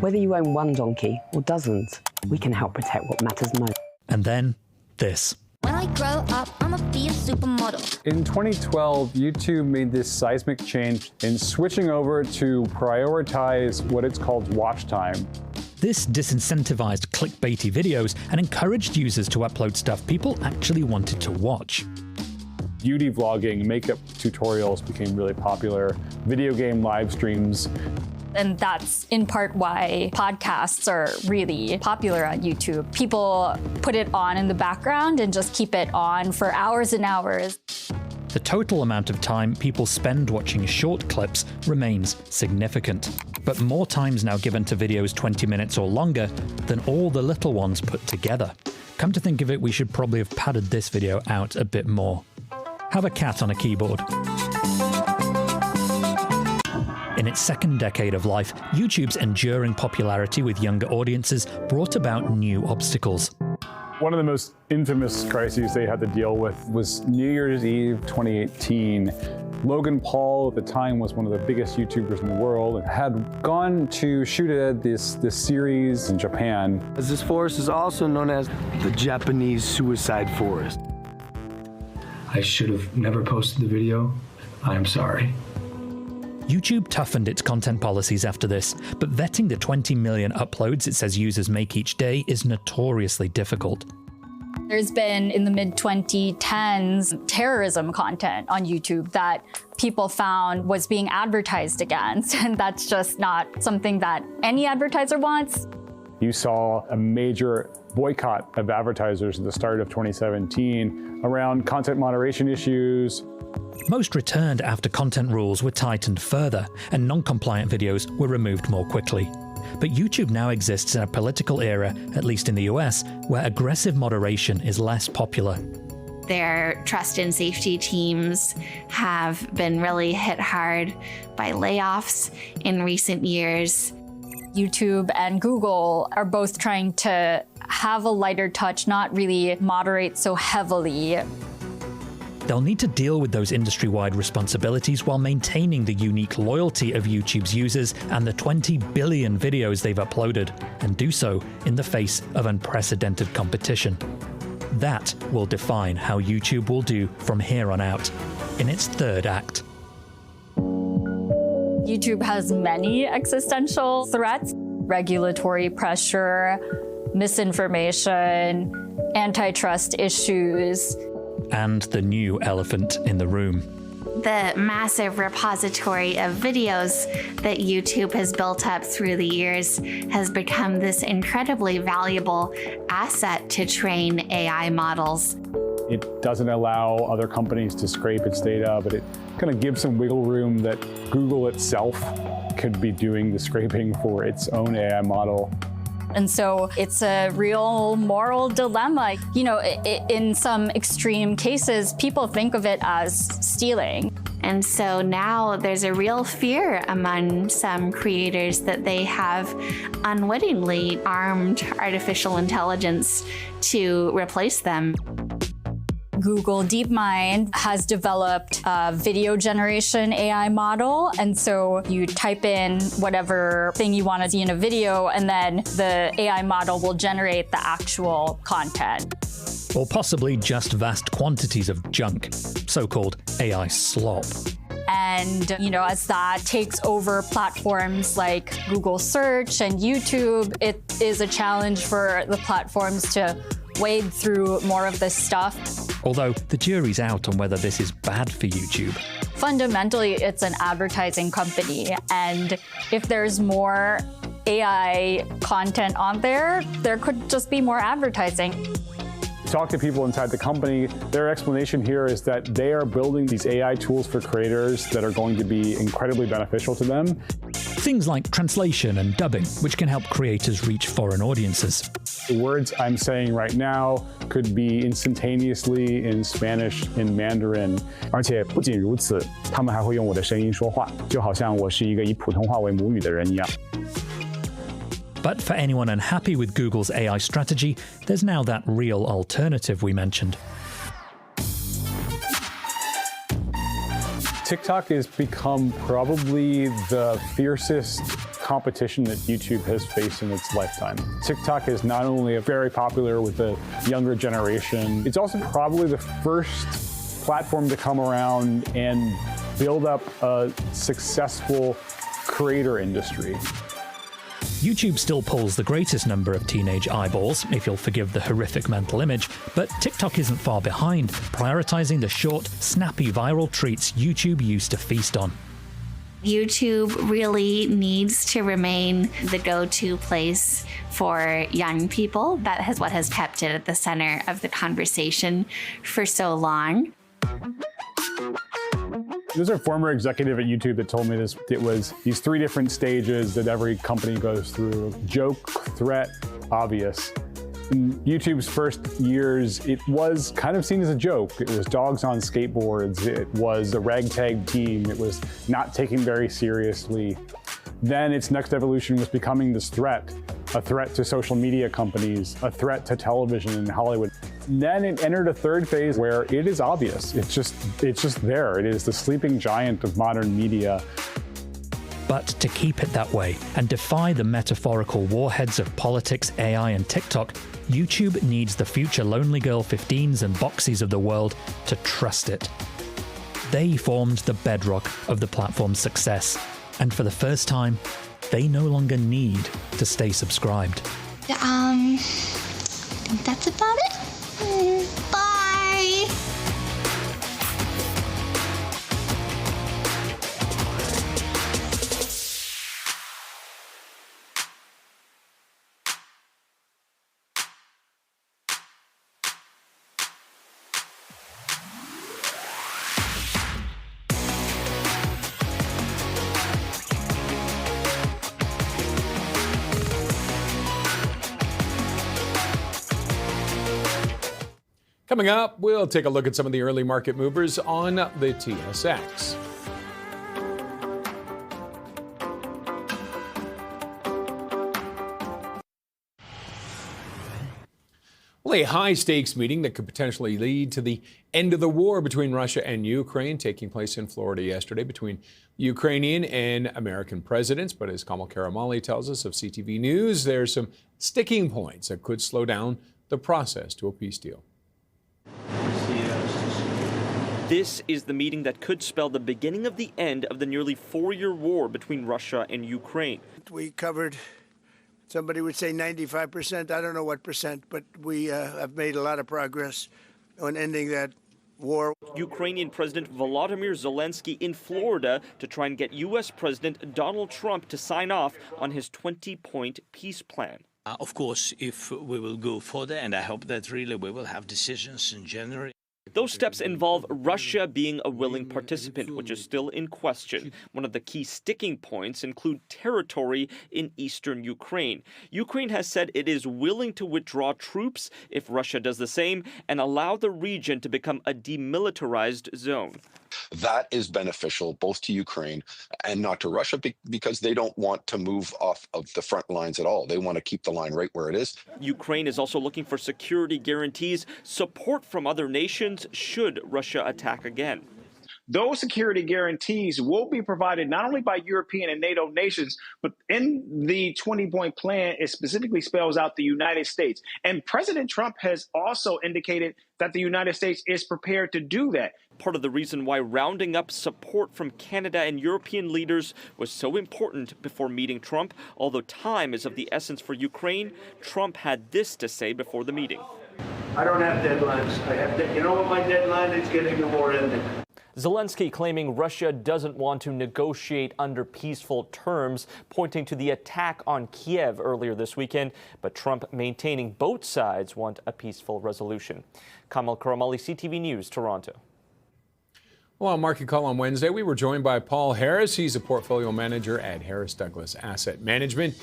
Whether you own one donkey or dozens, we can help protect what matters most. And then, this. When I grow up, I'm a be a supermodel. In 2012, YouTube made this seismic change in switching over to prioritize what it's called watch time. This disincentivized clickbaity videos and encouraged users to upload stuff people actually wanted to watch. Beauty vlogging, makeup tutorials became really popular, video game live streams. And that's in part why podcasts are really popular on YouTube. People put it on in the background and just keep it on for hours and hours. The total amount of time people spend watching short clips remains significant, but more time's now given to videos 20 minutes or longer than all the little ones put together. Come to think of it, we should probably have padded this video out a bit more. Have a cat on a keyboard. In its second decade of life, YouTube's enduring popularity with younger audiences brought about new obstacles. One of the most infamous crises they had to deal with was New Year's Eve 2018. Logan Paul at the time was one of the biggest YouTubers in the world and had gone to shoot this series in Japan. This forest is also known as the Japanese suicide forest. I should have never posted the video. I'm sorry. YouTube toughened its content policies after this, but vetting the 20 million uploads it says users make each day is notoriously difficult. There's been, in the mid-2010s, terrorism content on YouTube that people found was being advertised against, and that's just not something that any advertiser wants. You saw a major boycott of advertisers at the start of 2017 around content moderation issues. Most returned after content rules were tightened further, and non-compliant videos were removed more quickly. But YouTube now exists in a political era, at least in the US, where aggressive moderation is less popular. Their trust and safety teams have been really hit hard by layoffs in recent years. YouTube and Google are both trying to have a lighter touch, not really moderate so heavily. They'll need to deal with those industry-wide responsibilities while maintaining the unique loyalty of YouTube's users and the 20 billion videos they've uploaded, and do so in the face of unprecedented competition. That will define how YouTube will do from here on out, in its third act. YouTube has many existential threats: regulatory pressure, misinformation, antitrust issues, and the new elephant in the room. The massive repository of videos that YouTube has built up through the years has become this incredibly valuable asset to train AI models. It doesn't allow other companies to scrape its data, but it kind of gives some wiggle room that Google itself could be doing the scraping for its own AI model. And so it's a real moral dilemma. You know, in some extreme cases, people think of it as stealing. And so now there's a real fear among some creators that they have unwittingly armed artificial intelligence to replace them. Google DeepMind has developed a video generation AI model. And so you type in whatever thing you want to see in a video, and then the AI model will generate the actual content. Or possibly just vast quantities of junk, so-called AI slop. And, you know, as that takes over platforms like Google Search and YouTube, it is a challenge for the platforms to wade through more of this stuff. Although the jury's out on whether this is bad for YouTube. fundamentally, it's an advertising company. And if there's more AI content on there, there could just be more advertising. Talk to people inside the company. Their explanation here is that they are building these AI tools for creators that are going to be incredibly beneficial to them. Things like translation and dubbing, which can help creators reach foreign audiences. The words I'm saying right now could be instantaneously in Spanish, in Mandarin. 而且不仅如此，他们还会用我的声音说话，就好像我是一个以普通话为母语的人一样。But for anyone unhappy with Google's AI strategy, there's now that real alternative we mentioned. TikTok has become probably the fiercest competition that YouTube has faced in its lifetime. TikTok is not only very popular with the younger generation, it's also probably the first platform to come around and build up a successful creator industry. YouTube still pulls the greatest number of teenage eyeballs, if you'll forgive the horrific mental image, but TikTok isn't far behind, prioritizing the short, snappy viral treats YouTube used to feast on. YouTube really needs to remain the go-to place for young people. That is what has kept it at the center of the conversation for so long. There's a former executive at YouTube that told me this. It was these 3 different stages that every company goes through: joke, threat, obvious. In YouTube's first years, it was kind of seen as a joke. It was dogs on skateboards. It was a ragtag team. It was not taken very seriously. Then its next evolution was becoming this threat, a threat to social media companies, a threat to television in Hollywood. Then it entered a third phase where it is obvious. It's just there. It is the sleeping giant of modern media. But to keep it that way and defy the metaphorical warheads of politics, AI, and TikTok, YouTube needs the future Lonely Girl 15s and Boxies of the world to trust it. They formed the bedrock of the platform's success, and for the first time, they no longer need to stay subscribed. I think that's about it. Bye. Coming up, we'll take a look at some of the early market movers on the TSX. Well, a high-stakes meeting that could potentially lead to the end of the war between Russia and Ukraine taking place in Florida yesterday between Ukrainian and American presidents. But as Kamal Karamali tells us of CTV News, there's some sticking points that could slow down the process to a peace deal. This is the meeting that could spell the beginning of the end of the nearly 4-year war between Russia and Ukraine. We covered, somebody would say 95%, I don't know what percent, but we have made a lot of progress on ending that war. Ukrainian President Volodymyr Zelensky in Florida to try and get U.S. President Donald Trump to sign off on his 20-point peace plan. Of course, if we will go further, and I hope that really we will have decisions in January. Those steps involve Russia being a willing participant, which is still in question. One of the key sticking points include territory in eastern Ukraine. Ukraine has said it is willing to withdraw troops if Russia does the same and allow the region to become a demilitarized zone. That is beneficial both to Ukraine and not to Russia because they don't want to move off of the front lines at all. They want to keep the line right where it is. Ukraine is also looking for security guarantees, support from other nations should Russia attack again. Those security guarantees will be provided not only by European and NATO nations, but in the 20-point plan, it specifically spells out the United States. And President Trump has also indicated that the United States is prepared to do that. Part of the reason why rounding up support from Canada and European leaders was so important before meeting Trump. Although time is of the essence for Ukraine, Trump had this to say before the meeting. I don't have deadlines. You know what my deadline is? Getting the war ended. Zelensky claiming Russia doesn't want to negotiate under peaceful terms, pointing to the attack on Kiev earlier this weekend, but Trump maintaining both sides want a peaceful resolution. Kamal Karamali, CTV News, Toronto. Well, on Market Call on Wednesday, we were joined by Paul Harris. He's a portfolio manager at Harris Douglas Asset Management.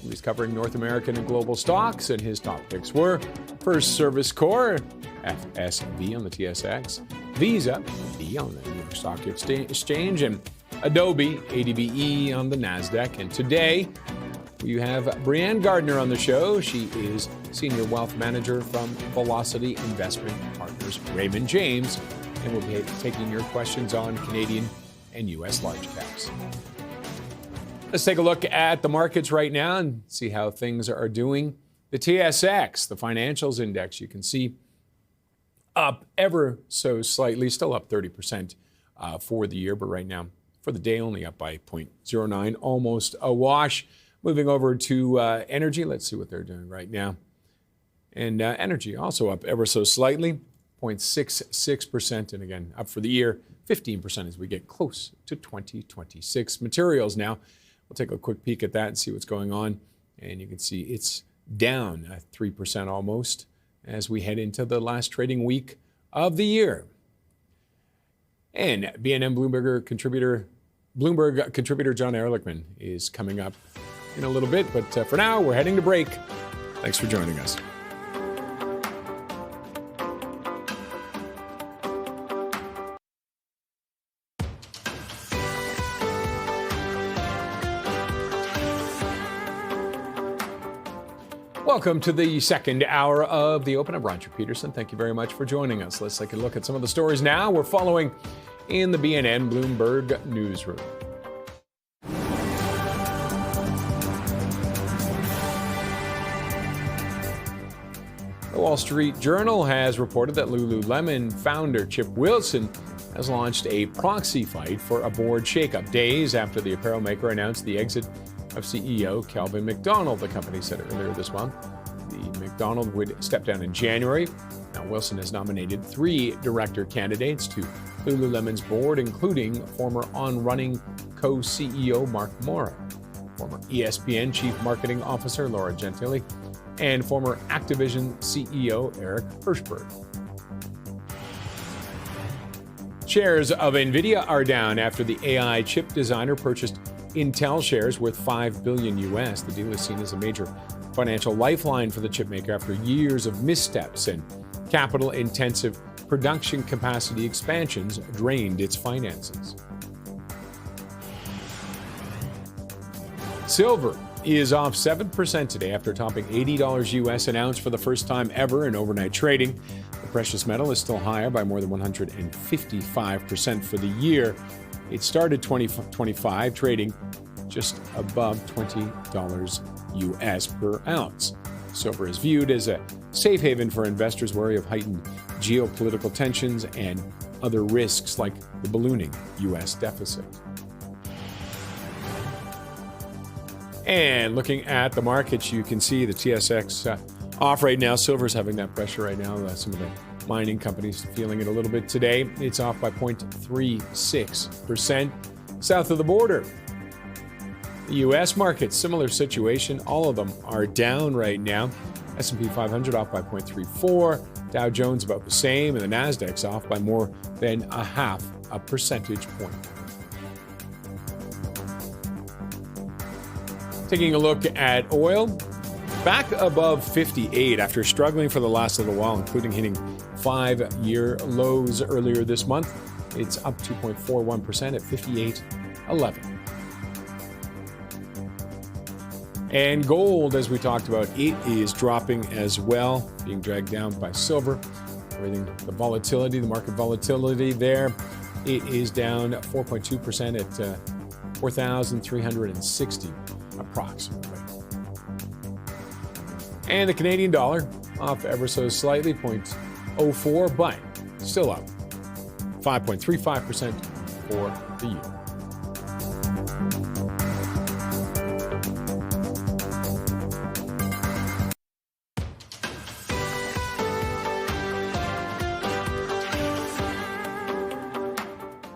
He was covering North American and global stocks, and his top picks were First Service Corp, FSV on the TSX, Visa, V on the New York Stock Exchange, and Adobe, ADBE on the NASDAQ. And today, you have Brianne Gardner on the show. She is Senior Wealth Manager from Velocity Investment Partners, Raymond James. And we'll be taking your questions on Canadian and U.S. large caps. Let's take a look at the markets right now and see how things are doing. The TSX, the financials index, you can see up ever so slightly, still up 30% for the year, but right now for the day only up by 0.09, almost a wash. Moving over to energy, let's see what they're doing right now. And energy also up ever so slightly. 0.66%, and again, up for the year, 15% as we get close to 2026. Materials now, we'll take a quick peek at that and see what's going on. And you can see it's down 3% almost as we head into the last trading week of the year. And BNN Bloomberg contributor John Ehrlichman is coming up in a little bit. But for now, we're heading to break. Thanks for joining us. Welcome to the second hour of the Open. I'm Roger Peterson. Thank you very much for joining us. Let's take a look at some of the stories now we're following in the BNN Bloomberg newsroom. The Wall Street Journal has reported that Lululemon founder Chip Wilson has launched a proxy fight for a board shakeup days after the apparel maker announced the exit of CEO Calvin McDonald. The company said earlier this month the McDonald would step down in January. Now, Wilson has nominated 3 director candidates to Lululemon's board, including former on-running co-CEO Mark Morrow, former ESPN Chief Marketing Officer Laura Gentili, and former Activision CEO Eric Hirshberg. Shares of NVIDIA are down after the AI chip designer purchased Intel shares worth $5 billion US. The deal is seen as a major financial lifeline for the chipmaker after years of missteps and capital-intensive production capacity expansions drained its finances. Silver is off 7% today after topping $80 US an ounce for the first time ever in overnight trading. The precious metal is still higher by more than 155% for the year. It started 2025 trading just above $20 US per ounce. Silver is viewed as a safe haven for investors wary of heightened geopolitical tensions and other risks like the ballooning US deficit. And looking at the markets, you can see the TSX off right now. Silver's having that pressure right now. Some of the mining companies feeling it a little bit today. It's off by 0.36%. South of the border, the U.S. market, similar situation. All of them are down right now. S&P 500 off by 0.34. Dow Jones about the same. And the NASDAQ's off by more than 0.5 percentage point. Taking a look at oil, back above 58 after struggling for the last little while, including hitting 5-year lows earlier this month. It's up 2.41% at 58.11. And gold, as we talked about, it is dropping as well, being dragged down by silver. Everything, the volatility, the market volatility there, it is down 4.2% at 4,360 approximately. And the Canadian dollar off ever so slightly, 0.04, but still up 5.35% for the year.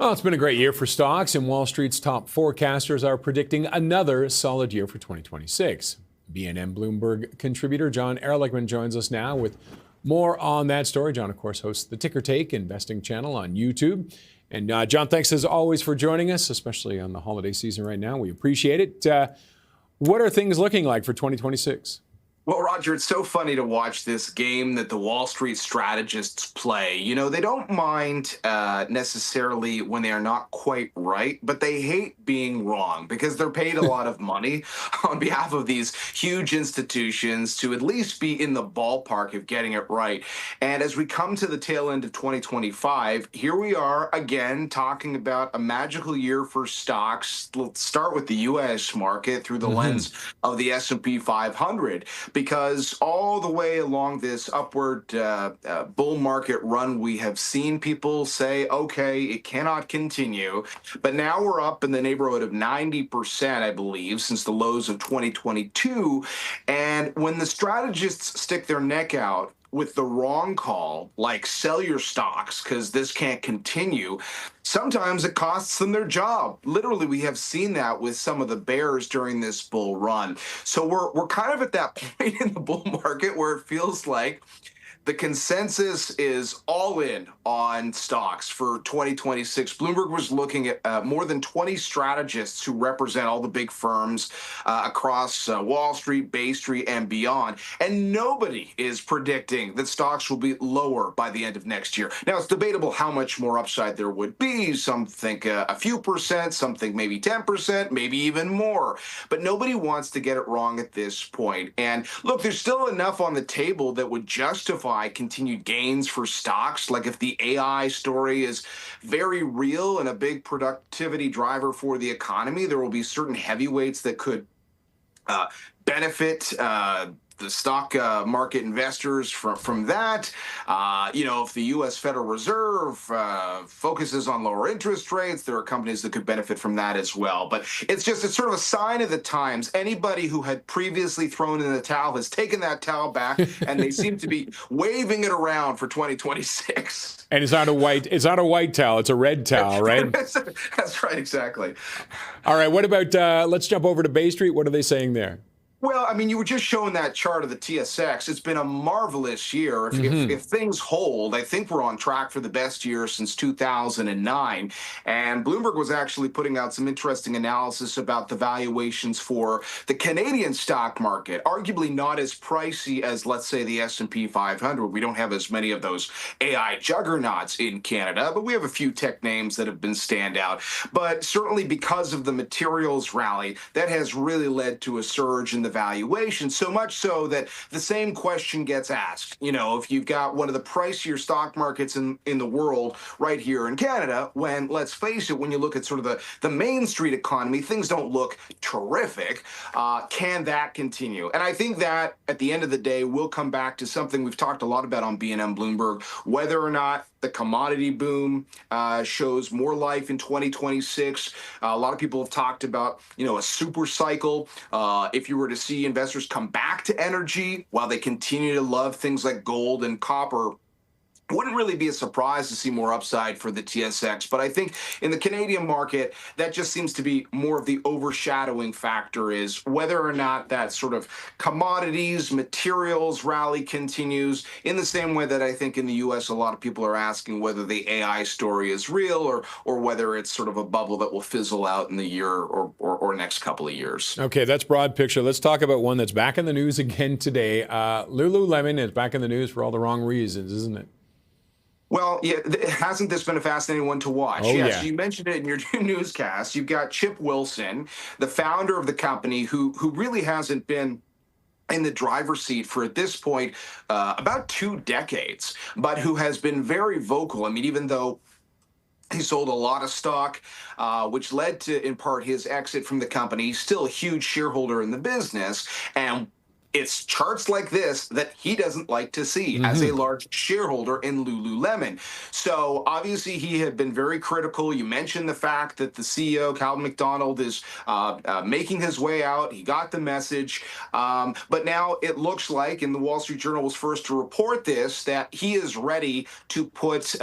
Well, it's been a great year for stocks, and Wall Street's top forecasters are predicting another solid year for 2026. BNN Bloomberg contributor John Ehrlichman joins us now with more on that story. John, of course, hosts the Ticker Take investing channel on YouTube. And John, thanks as always for joining us, especially on the holiday season right now. We appreciate it. What are things looking like for 2026? Well, Roger, it's so funny to watch this game that the Wall Street strategists play. You know, they don't mind necessarily when they are not quite right, but they hate being wrong because they're paid a lot of money on behalf of these huge institutions to at least be in the ballpark of getting it right. And as we come to the tail end of 2025, here we are again talking about a magical year for stocks. Let's start with the U.S. market through the lens of the S&P 500. Because all the way along this upward bull market run, we have seen people say, okay, it cannot continue. But now we're up in the neighborhood of 90%, I believe, since the lows of 2022. And when the strategists stick their neck out with the wrong call, like sell your stocks because this can't continue, sometimes it costs them their job. Literally, we have seen that with some of the bears during this bull run. So we're kind of at that point in the bull market where it feels like the consensus is all in on stocks for 2026. Bloomberg was looking at more than 20 strategists who represent all the big firms across Wall Street, Bay Street, and beyond. And nobody is predicting that stocks will be lower by the end of next year. Now, it's debatable how much more upside there would be. Some think a few percent, some think maybe 10%, maybe even more. But nobody wants to get it wrong at this point. And look, there's still enough on the table that would justify continued gains for stocks. Like if the AI story is very real and a big productivity driver for the economy, there will be certain heavyweights that could benefit the stock market investors from that. You know, if the U.S. Federal Reserve focuses on lower interest rates, there are companies that could benefit from that as well. But it's sort of a sign of the times. Anybody who had previously thrown in the towel has taken that towel back, and they seem to be waving it around for 2026. And it's not a white towel, it's a red towel, right? That's right, exactly. All right, what about, let's jump over to Bay Street. What are they saying there? Well, I mean, you were just showing that chart of the TSX. It's been a marvelous year. If things hold, I think we're on track for the best year since 2009. And Bloomberg was actually putting out some interesting analysis about the valuations for the Canadian stock market, arguably not as pricey as, let's say, the S&P 500. We don't have as many of those AI juggernauts in Canada, but we have a few tech names that have been standout. But certainly because of the materials rally, that has really led to a surge in the valuation, so much so that the same question gets asked. You know, if you've got one of the pricier stock markets in the world right here in Canada, when, let's face it, when you look at sort of the Main Street economy, things don't look terrific. Can that continue? And I think that at the end of the day, we'll come back to something we've talked a lot about on BNN Bloomberg, whether or not the commodity boom shows more life in 2026. A lot of people have talked about, you know, a super cycle. If you were to see investors come back to energy while they continue to love things like gold and copper, wouldn't really be a surprise to see more upside for the TSX. But I think in the Canadian market, that just seems to be more of the overshadowing factor, is whether or not that sort of commodities, materials rally continues, in the same way that I think in the U.S. a lot of people are asking whether the AI story is real or whether it's sort of a bubble that will fizzle out in the year or next couple of years. Okay, that's broad picture. Let's talk about one that's back in the news again today. Lululemon is back in the news for all the wrong reasons, isn't it? Well, yeah, hasn't this been a fascinating one to watch? Oh, yes, you mentioned it in your newscast. You've got Chip Wilson, the founder of the company, who really hasn't been in the driver's seat for, at this point, about 2 decades, but who has been very vocal. I mean, even though he sold a lot of stock, which led to, in part, his exit from the company, he's still a huge shareholder in the business. And It's charts like this that he doesn't like to see as a large shareholder in Lululemon. So obviously he had been very critical. You mentioned the fact that the CEO, Calvin McDonald, is making his way out. He got the message. But now it looks like, and the Wall Street Journal was first to report this, that he is ready to put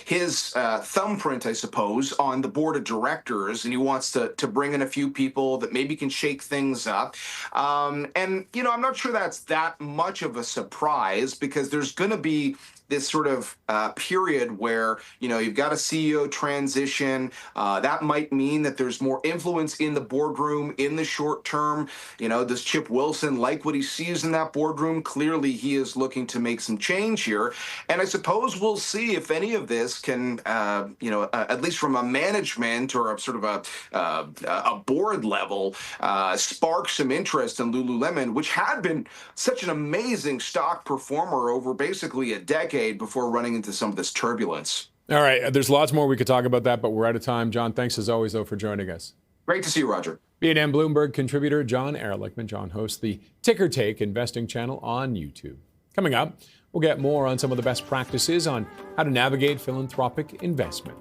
his thumbprint, I suppose, on the board of directors, and he wants to bring in a few people that maybe can shake things up. And, you know, I'm not sure that's that much of a surprise, because there's going to be this sort of period where, you know, you've got a CEO transition. That might mean that there's more influence in the boardroom in the short term. You know, does Chip Wilson like what he sees in that boardroom? Clearly, he is looking to make some change here. And I suppose we'll see if any of this can, you know, at least from a management or a sort of a board level, spark some interest in Lululemon, which had been such an amazing stock performer over basically a decade before running into some of this turbulence. All right, there's lots more we could talk about that, but we're out of time. John, thanks as always, though, for joining us. Great to see you, Roger. BNN Bloomberg contributor John Ehrlichman. John hosts the Ticker Take investing channel on YouTube. Coming up, we'll get more on some of the best practices on how to navigate philanthropic investment.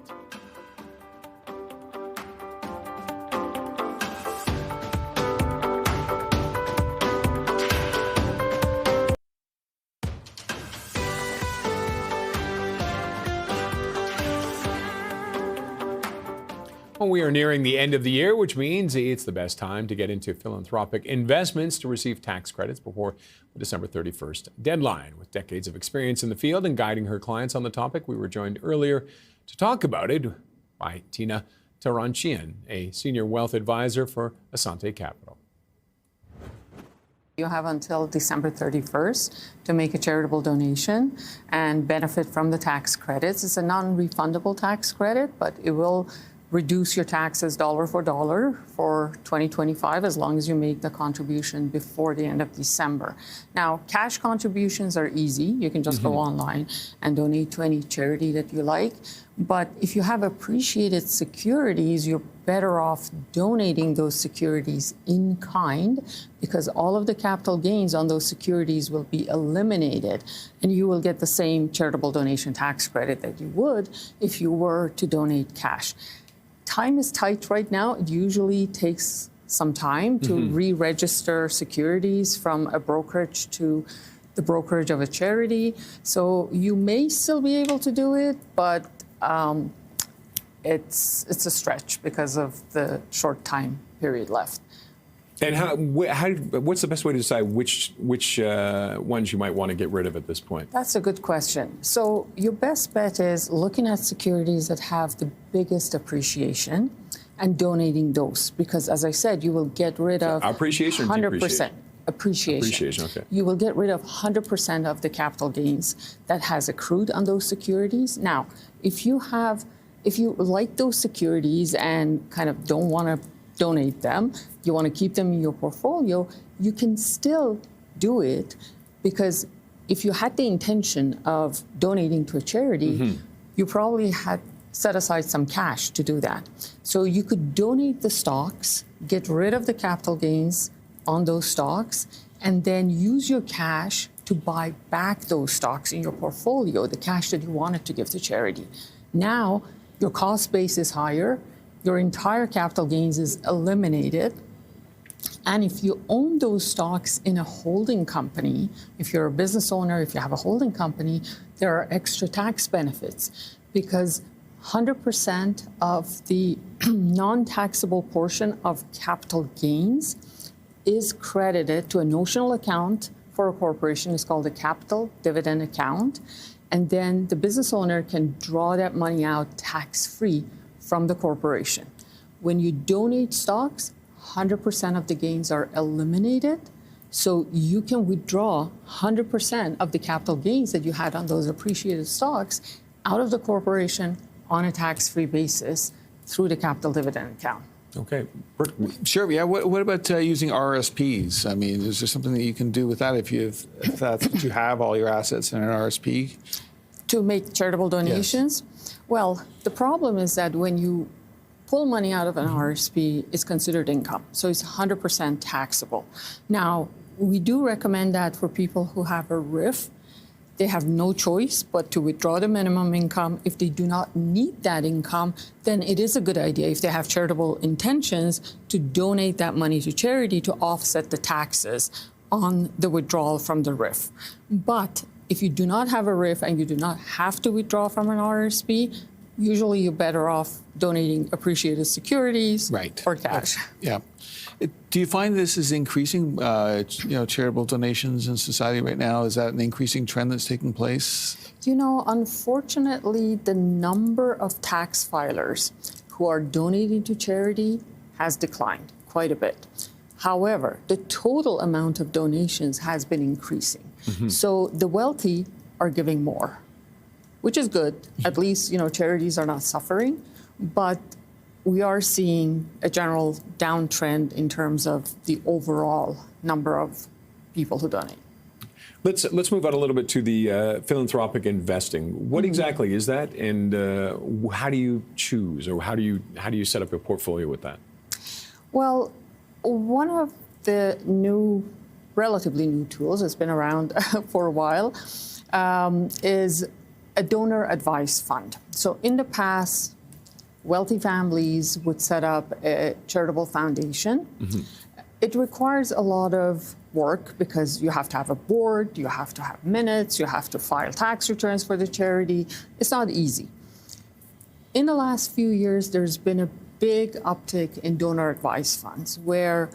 Well, we are nearing the end of the year, which means it's the best time to get into philanthropic investments to receive tax credits before the December 31st deadline. With decades of experience in the field and guiding her clients on the topic, we were joined earlier to talk about it by Tina Taranchian, a senior wealth advisor for Asante Capital. You have until December 31st to make a charitable donation and benefit from the tax credits. It's a non-refundable tax credit, but it will reduce your taxes dollar for dollar for 2025 as long as you make the contribution before the end of December. Now, cash contributions are easy. You can just go online and donate to any charity that you like. But if you have appreciated securities, you're better off donating those securities in kind, because all of the capital gains on those securities will be eliminated, and you will get the same charitable donation tax credit that you would if you were to donate cash. Time is tight right now. It usually takes some time to re-register securities from a brokerage to the brokerage of a charity. So you may still be able to do it, but it's a stretch because of the short time period left. And what's the best way to decide which ones you might want to get rid of at this point? That's a good question. So your best bet is looking at securities that have the biggest appreciation and donating those, because as I said, you will get rid of appreciation or 100%. Appreciation. Okay. You will get rid of 100% of the capital gains that has accrued on those securities. Now, if you like those securities and kind of don't want to donate them, you want to keep them in your portfolio, you can still do it, because if you had the intention of donating to a charity, you probably had set aside some cash to do that. So you could donate the stocks, get rid of the capital gains on those stocks, and then use your cash to buy back those stocks in your portfolio, the cash that you wanted to give to charity. Now, your cost base is higher, your entire capital gains is eliminated, and if you own those stocks in a holding company, if you're a business owner, if you have a holding company, there are extra tax benefits, because 100% of the non-taxable portion of capital gains is credited to a notional account for a corporation. It's called a capital dividend account. And then the business owner can draw that money out tax-free from the corporation. When you donate stocks, 100% of the gains are eliminated. So you can withdraw 100% of the capital gains that you had on those appreciated stocks out of the corporation on a tax-free basis through the capital dividend account. Okay. Sure. Yeah. What about using RSPs? I mean, is there something that you can do with that if that's what you have, all your assets in an RSP? To make charitable donations? Yes. Well, the problem is that when you pull money out of an RSP is considered income, so it's 100% taxable. Now, we do recommend that for people who have a RIF, they have no choice but to withdraw the minimum income. If they do not need that income, then it is a good idea, if they have charitable intentions, to donate that money to charity to offset the taxes on the withdrawal from the RIF. But if you do not have a RIF and you do not have to withdraw from an RSP, usually you're better off donating appreciated securities or cash. Yeah. Do you find this is increasing, charitable donations in society right now? Is that an increasing trend that's taking place? Unfortunately, the number of tax filers who are donating to charity has declined quite a bit. However, the total amount of donations has been increasing. So the wealthy are giving more, which is good. At least, charities are not suffering. But we are seeing a general downtrend in terms of the overall number of people who donate. Let's move on a little bit to the philanthropic investing. What exactly is that, and how do you choose, or how do you set up a portfolio with that? Well, one of the relatively new tools, it's been around for a while, is a donor advice fund. So in the past, wealthy families would set up a charitable foundation. It requires a lot of work because you have to have a board, you have to have minutes, you have to file tax returns for the charity. It's not easy. In the last few years, there's been a big uptick in donor advice funds where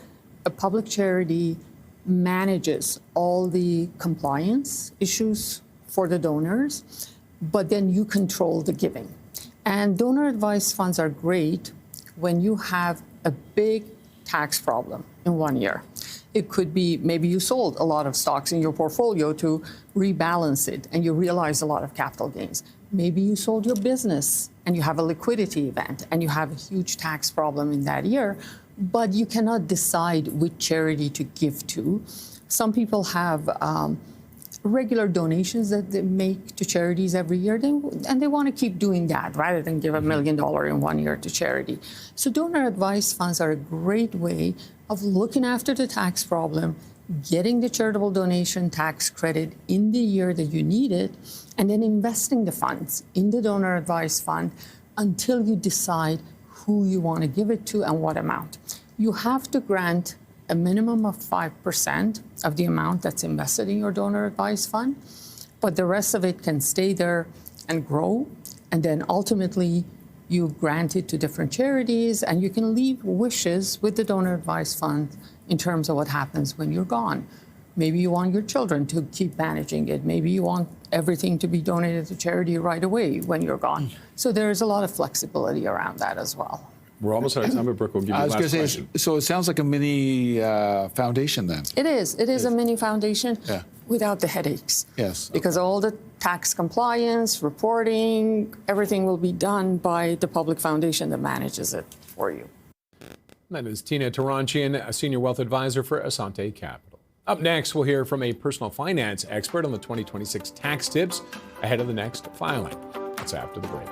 a public charity manages all the compliance issues for the donors, but then you control the giving. And donor advice funds are great when you have a big tax problem in 1 year. It could be maybe you sold a lot of stocks in your portfolio to rebalance it and you realize a lot of capital gains. Maybe you sold your business and you have a liquidity event and you have a huge tax problem in that year, but you cannot decide which charity to give to. Some people have regular donations that they make to charities every year, and they want to keep doing that rather than give $1 million in 1 year to charity. So donor advice funds are a great way of looking after the tax problem, getting the charitable donation tax credit in the year that you need it, and then investing the funds in the donor advice fund until you decide who you want to give it to and what amount. You have to grant a minimum of 5% of the amount that's invested in your donor advice fund, but the rest of it can stay there and grow, and then ultimately you grant it to different charities, and you can leave wishes with the donor advice fund in terms of what happens when you're gone. Maybe you want your children to keep managing it. Maybe you want everything to be donated to charity right away when you're gone. So there's a lot of flexibility around that as well. We're almost out of time, but Brooke will give you the last question. So it sounds like a mini foundation then. It is. It is a mini foundation without the headaches. Yes. Because all the tax compliance, reporting, everything will be done by the public foundation that manages it for you. That is Tina Taranchian, a senior wealth advisor for Asante Capital. Up next, we'll hear from a personal finance expert on the 2026 tax tips ahead of the next filing. That's after the break.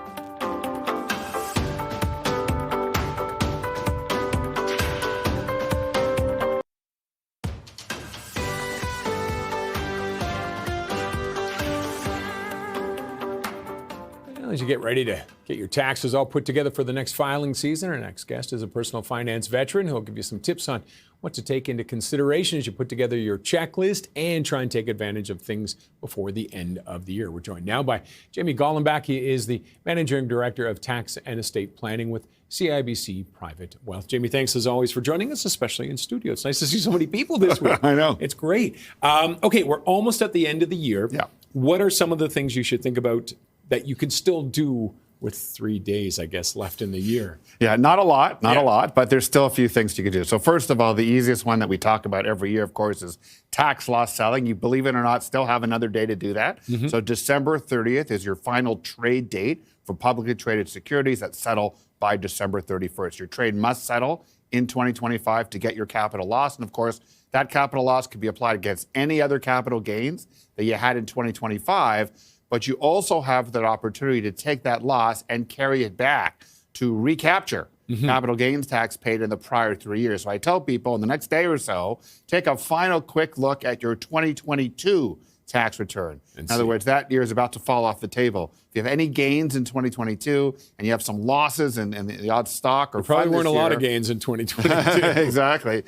As you get ready to get your taxes all put together for the next filing season, our next guest is a personal finance veteran who'll give you some tips on what to take into consideration as you put together your checklist and try and take advantage of things before the end of the year. We're joined now by Jamie Gollenbach. He is the Managing Director of Tax and Estate Planning with CIBC Private Wealth. Jamie, thanks as always for joining us, especially in studio. It's nice to see so many people this week. I know. It's great. Okay, we're almost at the end of the year. Yeah. What are some of the things you should think about that you can still do with 3 days, I guess, left in the year? Yeah, not a lot, a lot, but there's still a few things you can do. So first of all, the easiest one that we talk about every year, of course, is tax loss selling. You believe it or not, still have another day to do that. So December 30th is your final trade date for publicly traded securities that settle by December 31st. Your trade must settle in 2025 to get your capital loss. And of course, that capital loss can be applied against any other capital gains that you had in 2025. But you also have that opportunity to take that loss and carry it back to recapture capital gains tax paid in the prior 3 years. So I tell people in the next day or so, take a final quick look at your 2022 tax return. In other words, that year is about to fall off the table. If you have any gains in 2022 and you have some losses in the odd stock or there probably weren't a lot of year, gains in 2022. exactly.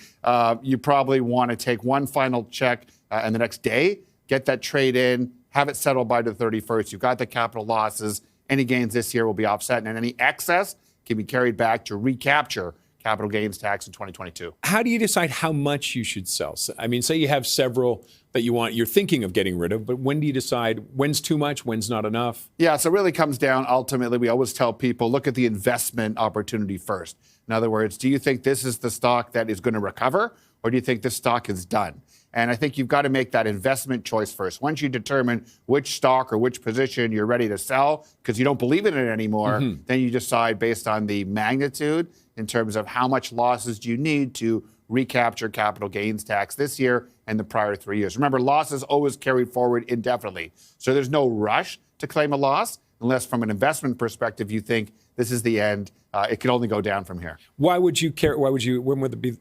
You probably want to take one final check in the next day, get that trade in, have it settled by the 31st. You've got the capital losses. Any gains this year will be offset, and any excess can be carried back to recapture capital gains tax in 2022. How do you decide how much you should sell? I mean, say you have several that you're thinking of getting rid of, but when do you decide when's too much, when's not enough? Yeah, so it really comes down, ultimately, we always tell people, look at the investment opportunity first. In other words, do you think this is the stock that is going to recover, or do you think this stock is done? And I think you've got to make that investment choice first. Once you determine which stock or which position you're ready to sell because you don't believe in it anymore, then you decide based on the magnitude in terms of how much losses do you need to recapture capital gains tax this year and the prior 3 years. Remember, losses always carried forward indefinitely. So there's no rush to claim a loss unless from an investment perspective you think this is the end. It can only go down from here. When would it be, when would be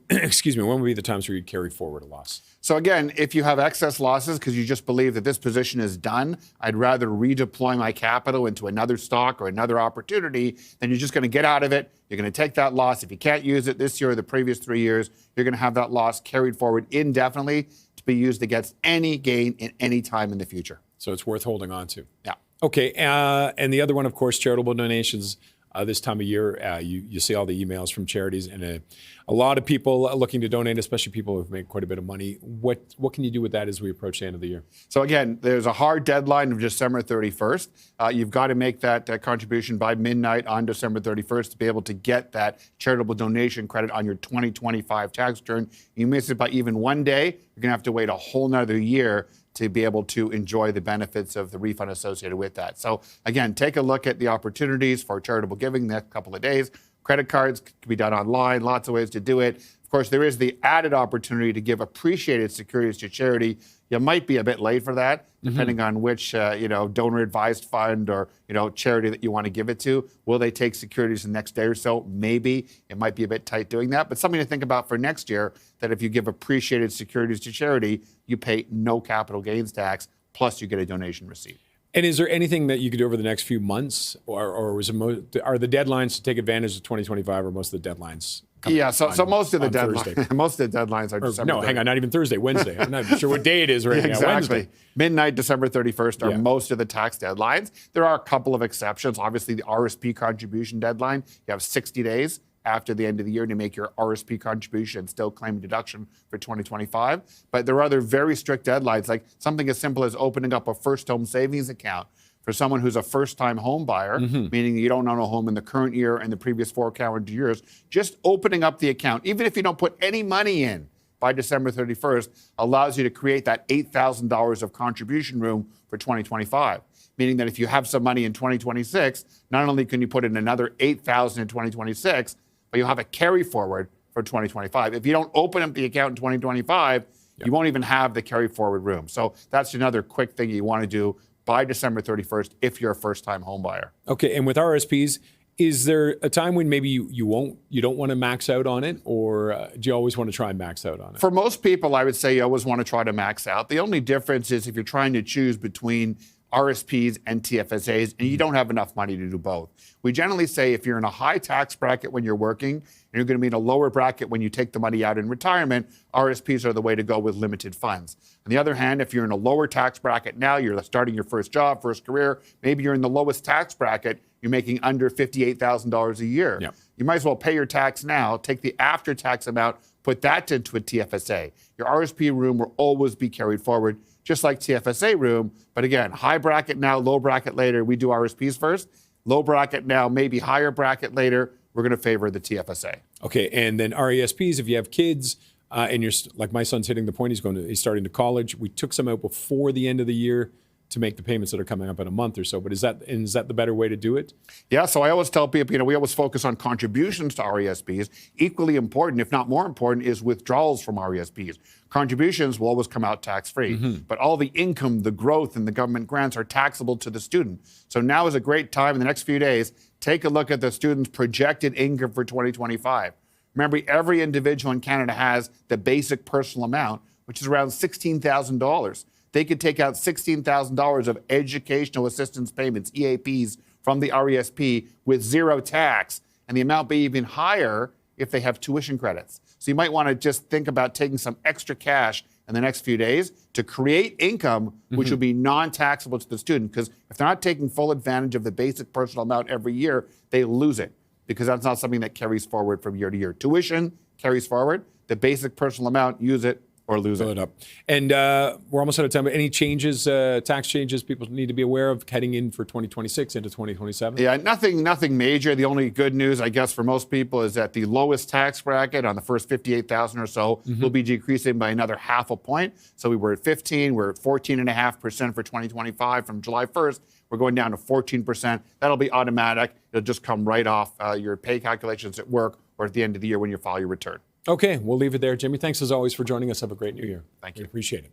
the times where you carry forward a loss? So again, if you have excess losses because you just believe that this position is done, I'd rather redeploy my capital into another stock or another opportunity, then you're just going to get out of it. You're going to take that loss. If you can't use it this year or the previous 3 years, you're going to have that loss carried forward indefinitely to be used against any gain in any time in the future. So it's worth holding on to. Yeah. Okay. And the other one, of course, charitable donations. This time of year, you see all the emails from charities, and a lot of people looking to donate, especially people who've made quite a bit of money. What can you do with that as we approach the end of the year? So again, there's a hard deadline of December 31st. You've got to make that contribution by midnight on December 31st to be able to get that charitable donation credit on your 2025 tax return. You miss it by even 1 day, you're going to have to wait a whole nother year to be able to enjoy the benefits of the refund associated with that. So again, take a look at the opportunities for charitable giving the next couple of days. Credit cards can be done online, lots of ways to do it. Of course, there is the added opportunity to give appreciated securities to charity. You might be a bit late for that, depending on which donor-advised fund or charity that you want to give it to. Will they take securities the next day or so? Maybe. It might be a bit tight doing that, but something to think about for next year, that if you give appreciated securities to charity, you pay no capital gains tax, plus you get a donation receipt. And is there anything that you could do over the next few months, or are the deadlines to take advantage of 2025, or most of the deadlines? Yeah, so most of the deadlines are December. No, hang on, not even Thursday, Wednesday. I'm not sure what day it is right now. Exactly. Wednesday. Midnight, December 31st are most of the tax deadlines. There are a couple of exceptions. Obviously, the RSP contribution deadline, you have 60 days after the end of the year to make your RSP contribution and still claim a deduction for 2025. But there are other very strict deadlines, like something as simple as opening up a first home savings account for someone who's a first-time home buyer, meaning you don't own a home in the current year and the previous 4 calendar years. Just opening up the account, even if you don't put any money in by December 31st, allows you to create that $8,000 of contribution room for 2025. Meaning that if you have some money in 2026, not only can you put in another $8,000 in 2026, but you'll have a carry forward for 2025. If you don't open up the account in 2025, you won't even have the carry forward room. So that's another quick thing you want to do by December 31st if you're a first-time home buyer. Okay, and with RSPs, is there a time when maybe you don't want to max out on it, or do you always want to try and max out on it? For most people, I would say you always want to try to max out. The only difference is if you're trying to choose between RSPs and TFSAs, and you don't have enough money to do both. We generally say if you're in a high tax bracket when you're working, and you're going to be in a lower bracket when you take the money out in retirement, RSPs are the way to go with limited funds. On the other hand, if you're in a lower tax bracket now, you're starting your first job, first career, maybe you're in the lowest tax bracket, you're making under $58,000 a year. Yep. You might as well pay your tax now, take the after-tax amount, put that into a TFSA. Your RSP room will always be carried forward, just like TFSA room. But again, high bracket now, low bracket later. We do RSPs first. Low bracket now, maybe higher bracket later. We're going to favor the TFSA. Okay, and then RESPs, if you have kids, and you're like my son's hitting the point, he's starting to college. We took some out before the end of the year. to make the payments that are coming up in a month or so. But is that the better way to do it? Yeah, so I always tell people, we always focus on contributions to RESPs. Equally important, if not more important, is withdrawals from RESPs. Contributions will always come out tax-free, but all the income, the growth, and the government grants are taxable to the student. So now is a great time in the next few days, take a look at the student's projected income for 2025. Remember, every individual in Canada has the basic personal amount, which is around $16,000. They could take out $16,000 of educational assistance payments, EAPs, from the RESP with zero tax. And the amount be even higher if they have tuition credits. So you might want to just think about taking some extra cash in the next few days to create income, which will be non-taxable to the student. Because if they're not taking full advantage of the basic personal amount every year, they lose it, because that's not something that carries forward from year to year. Tuition carries forward. The basic personal amount, use it or lose it. Up. And we're almost out of time. But any changes, tax changes people need to be aware of heading in for 2026 into 2027? Yeah, nothing major. The only good news, I guess, for most people is that the lowest tax bracket on the first 58,000 or so will be decreasing by another half a point. So we were at 15, we're at 14.5% for 2025. From July 1st, we're going down to 14%. That'll be automatic. It'll just come right off your pay calculations at work or at the end of the year when you file your return. Okay, we'll leave it there. Jimmy, thanks as always for joining us. Have a great new year. Thank you. We appreciate it.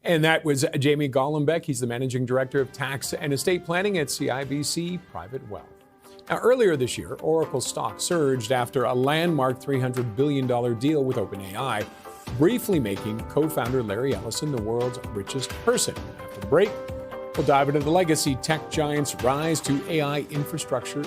And that was Jamie Gollenbeck. He's the Managing Director of Tax and Estate Planning at CIBC Private Wealth. Now, earlier this year, Oracle stock surged after a landmark $300 billion deal with OpenAI, briefly making co-founder Larry Ellison the world's richest person. After the break, we'll dive into the legacy tech giant's rise to AI infrastructure.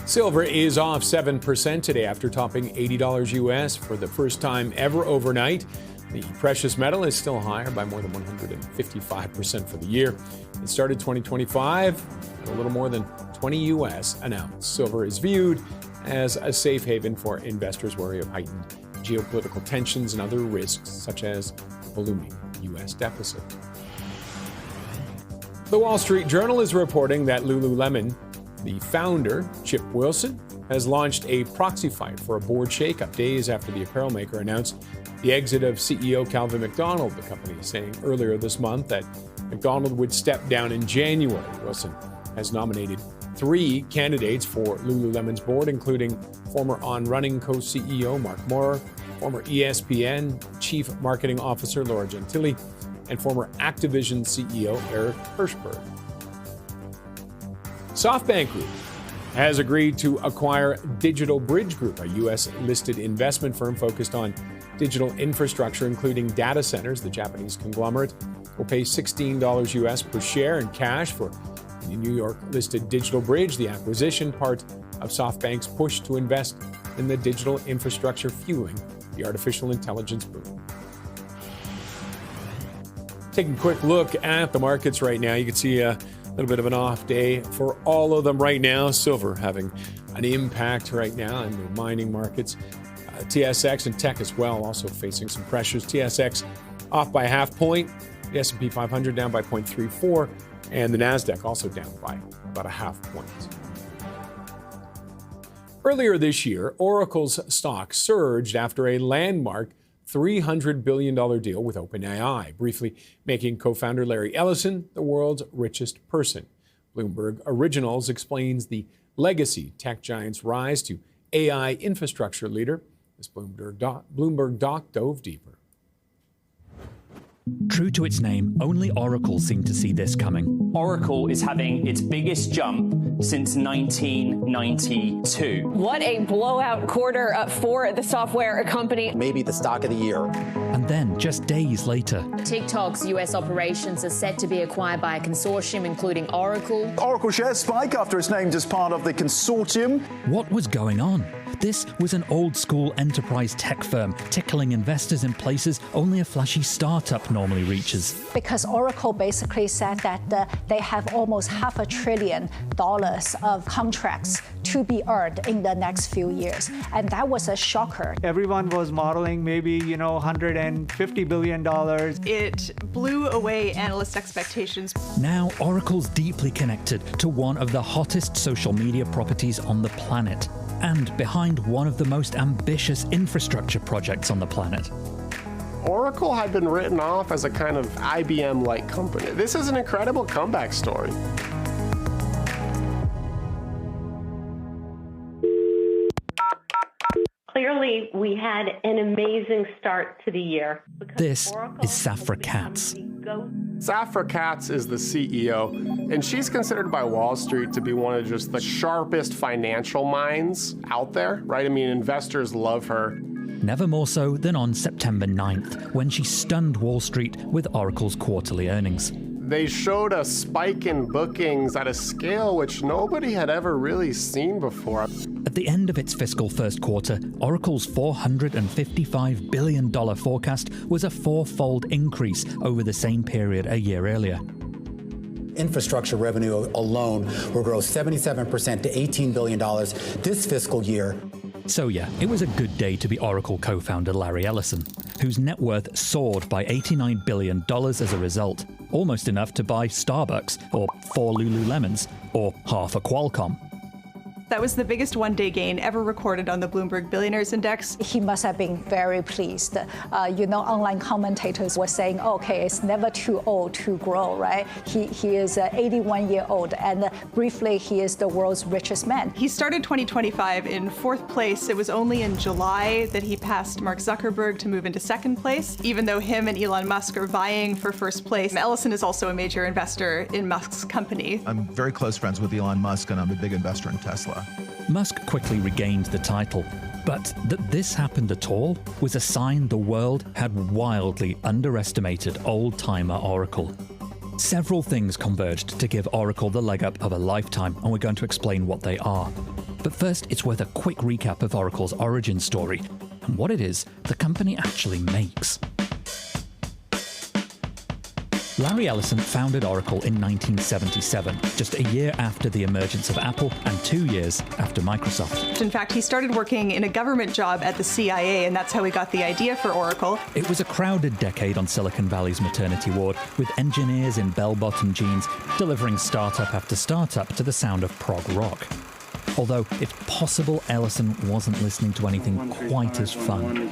Silver is off 7% today after topping $80 US for the first time ever overnight. The precious metal is still higher by more than 155% for the year. It started 2025 at a little more than 20 US an ounce. Silver is viewed as a safe haven for investors wary of heightened geopolitical tensions and other risks, such as a looming US deficit. The Wall Street Journal is reporting that Lululemon, the founder, Chip Wilson, has launched a proxy fight for a board shakeup days after the apparel maker announced the exit of CEO Calvin McDonald, the company saying earlier this month that McDonald would step down in January. Wilson has nominated 3 candidates for Lululemon's board, including former On Running co-CEO Mark Moore, former ESPN Chief Marketing Officer Laura Gentili, and former Activision CEO Eric Hirshberg. SoftBank Group has agreed to acquire Digital Bridge Group, a U.S.-listed investment firm focused on digital infrastructure, including data centers. The Japanese conglomerate will pay $16 U.S. per share in cash for the New York-listed Digital Bridge, the acquisition part of SoftBank's push to invest in the digital infrastructure fueling the artificial intelligence boom. Taking a quick look at the markets right now, you can see a little bit of an off day for all of them right now. Silver having an impact right now in the mining markets. TSX and tech as well also facing some pressures. TSX off by a half point. The S&P 500 down by 0.34. And the NASDAQ also down by about a half point. Earlier this year, Oracle's stock surged after a landmark $300 billion deal with OpenAI, briefly making co-founder Larry Ellison the world's richest person. Bloomberg Originals explains the legacy tech giant's rise to AI infrastructure leader. This Bloomberg doc dove deeper. True to its name, only Oracle seemed to see this coming. Oracle is having its biggest jump since 1992. What a blowout quarter for the software company. Maybe the stock of the year. And then, just days later, TikTok's US operations are set to be acquired by a consortium including Oracle. Oracle shares spike after it's named as part of the consortium. What was going on? This was an old-school enterprise tech firm, tickling investors in places only a flashy startup normally reaches. Because Oracle basically said that they have almost $500 billion of contracts to be earned in the next few years. And that was a shocker. Everyone was modeling maybe, $150 billion. It blew away analyst expectations. Now, Oracle's deeply connected to one of the hottest social media properties on the planet, and behind one of the most ambitious infrastructure projects on the planet. Oracle had been written off as a kind of IBM-like company. This is an incredible comeback story. Clearly, we had an amazing start to the year. This is Safra Catz. Safra Catz is the CEO, and she's considered by Wall Street to be one of just the sharpest financial minds out there, right? I mean, investors love her. Never more so than on September 9th, when she stunned Wall Street with Oracle's quarterly earnings. They showed a spike in bookings at a scale which nobody had ever really seen before. At the end of its fiscal first quarter, Oracle's $455 billion forecast was a four-fold increase over the same period a year earlier. Infrastructure revenue alone will grow 77% to $18 billion this fiscal year. So yeah, it was a good day to be Oracle co-founder Larry Ellison, whose net worth soared by $89 billion as a result, almost enough to buy Starbucks, or 4 Lululemons, or half a Qualcomm. That was the biggest one-day gain ever recorded on the Bloomberg Billionaires Index. He must have been very pleased. Online commentators were saying, okay, it's never too old to grow, right? He is 81 years old, and briefly, he is the world's richest man. He started 2025 in fourth place. It was only in July that he passed Mark Zuckerberg to move into second place, even though him and Elon Musk are vying for first place. Ellison is also a major investor in Musk's company. I'm very close friends with Elon Musk, and I'm a big investor in Tesla. Musk quickly regained the title, but that this happened at all was a sign the world had wildly underestimated old-timer Oracle. Several things converged to give Oracle the leg up of a lifetime, and we're going to explain what they are. But first, it's worth a quick recap of Oracle's origin story and what it is the company actually makes. Larry Ellison founded Oracle in 1977, just a year after the emergence of Apple and 2 years after Microsoft. In fact, he started working in a government job at the CIA, and that's how he got the idea for Oracle. It was a crowded decade on Silicon Valley's maternity ward, with engineers in bell-bottom jeans delivering startup after startup to the sound of prog rock. Although it's possible Ellison wasn't listening to anything quite as fun.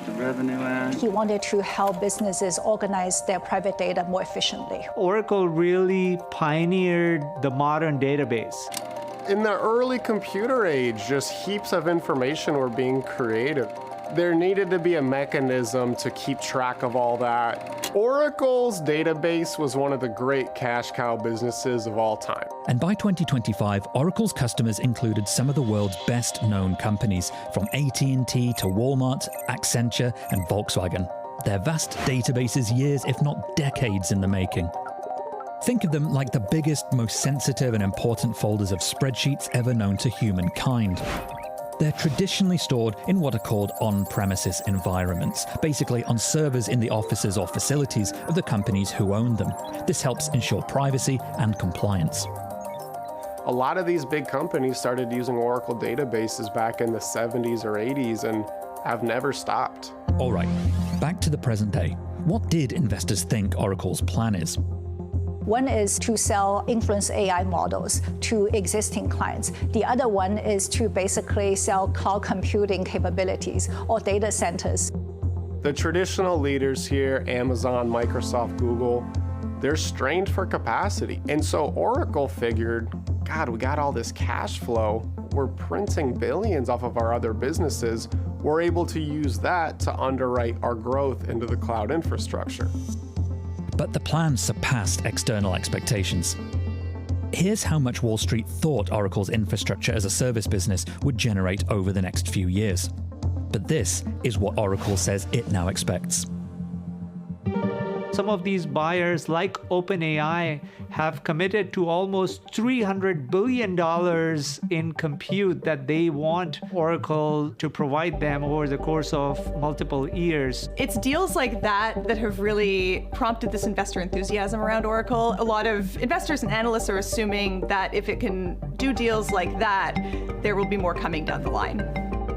He wanted to help businesses organize their private data more efficiently. Oracle really pioneered the modern database. In the early computer age, just heaps of information were being created. There needed to be a mechanism to keep track of all that. Oracle's database was one of the great cash cow businesses of all time. And by 2025, Oracle's customers included some of the world's best-known companies, from AT&T to Walmart, Accenture, and Volkswagen. Their vast databases years, if not decades, in the making. Think of them like the biggest, most sensitive and important folders of spreadsheets ever known to humankind. They're traditionally stored in what are called on-premises environments, basically on servers in the offices or facilities of the companies who own them. This helps ensure privacy and compliance. A lot of these big companies started using Oracle databases back in the 70s or 80s and have never stopped. All right, back to the present day. What did investors think Oracle's plan is? One is to sell inference AI models to existing clients. The other one is to basically sell cloud computing capabilities or data centers. The traditional leaders here, Amazon, Microsoft, Google, they're strained for capacity. And so Oracle figured, God, we got all this cash flow. We're printing billions off of our other businesses. We're able to use that to underwrite our growth into the cloud infrastructure. But the plan surpassed external expectations. Here's how much Wall Street thought Oracle's infrastructure as a service business would generate over the next few years. But this is what Oracle says it now expects. Some of these buyers, like OpenAI, have committed to almost $300 billion in compute that they want Oracle to provide them over the course of multiple years. It's deals like that that have really prompted this investor enthusiasm around Oracle. A lot of investors and analysts are assuming that if it can do deals like that, there will be more coming down the line.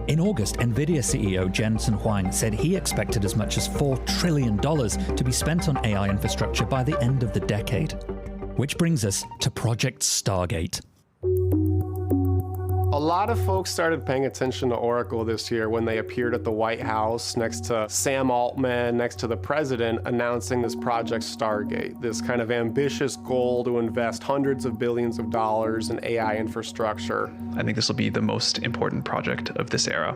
In August, NVIDIA CEO Jensen Huang said he expected as much as $4 trillion to be spent on AI infrastructure by the end of the decade. Which brings us to Project Stargate. A lot of folks started paying attention to Oracle this year when they appeared at the White House next to Sam Altman, next to the president, announcing this Project Stargate, this kind of ambitious goal to invest hundreds of billions of dollars in AI infrastructure. I think this will be the most important project of this era.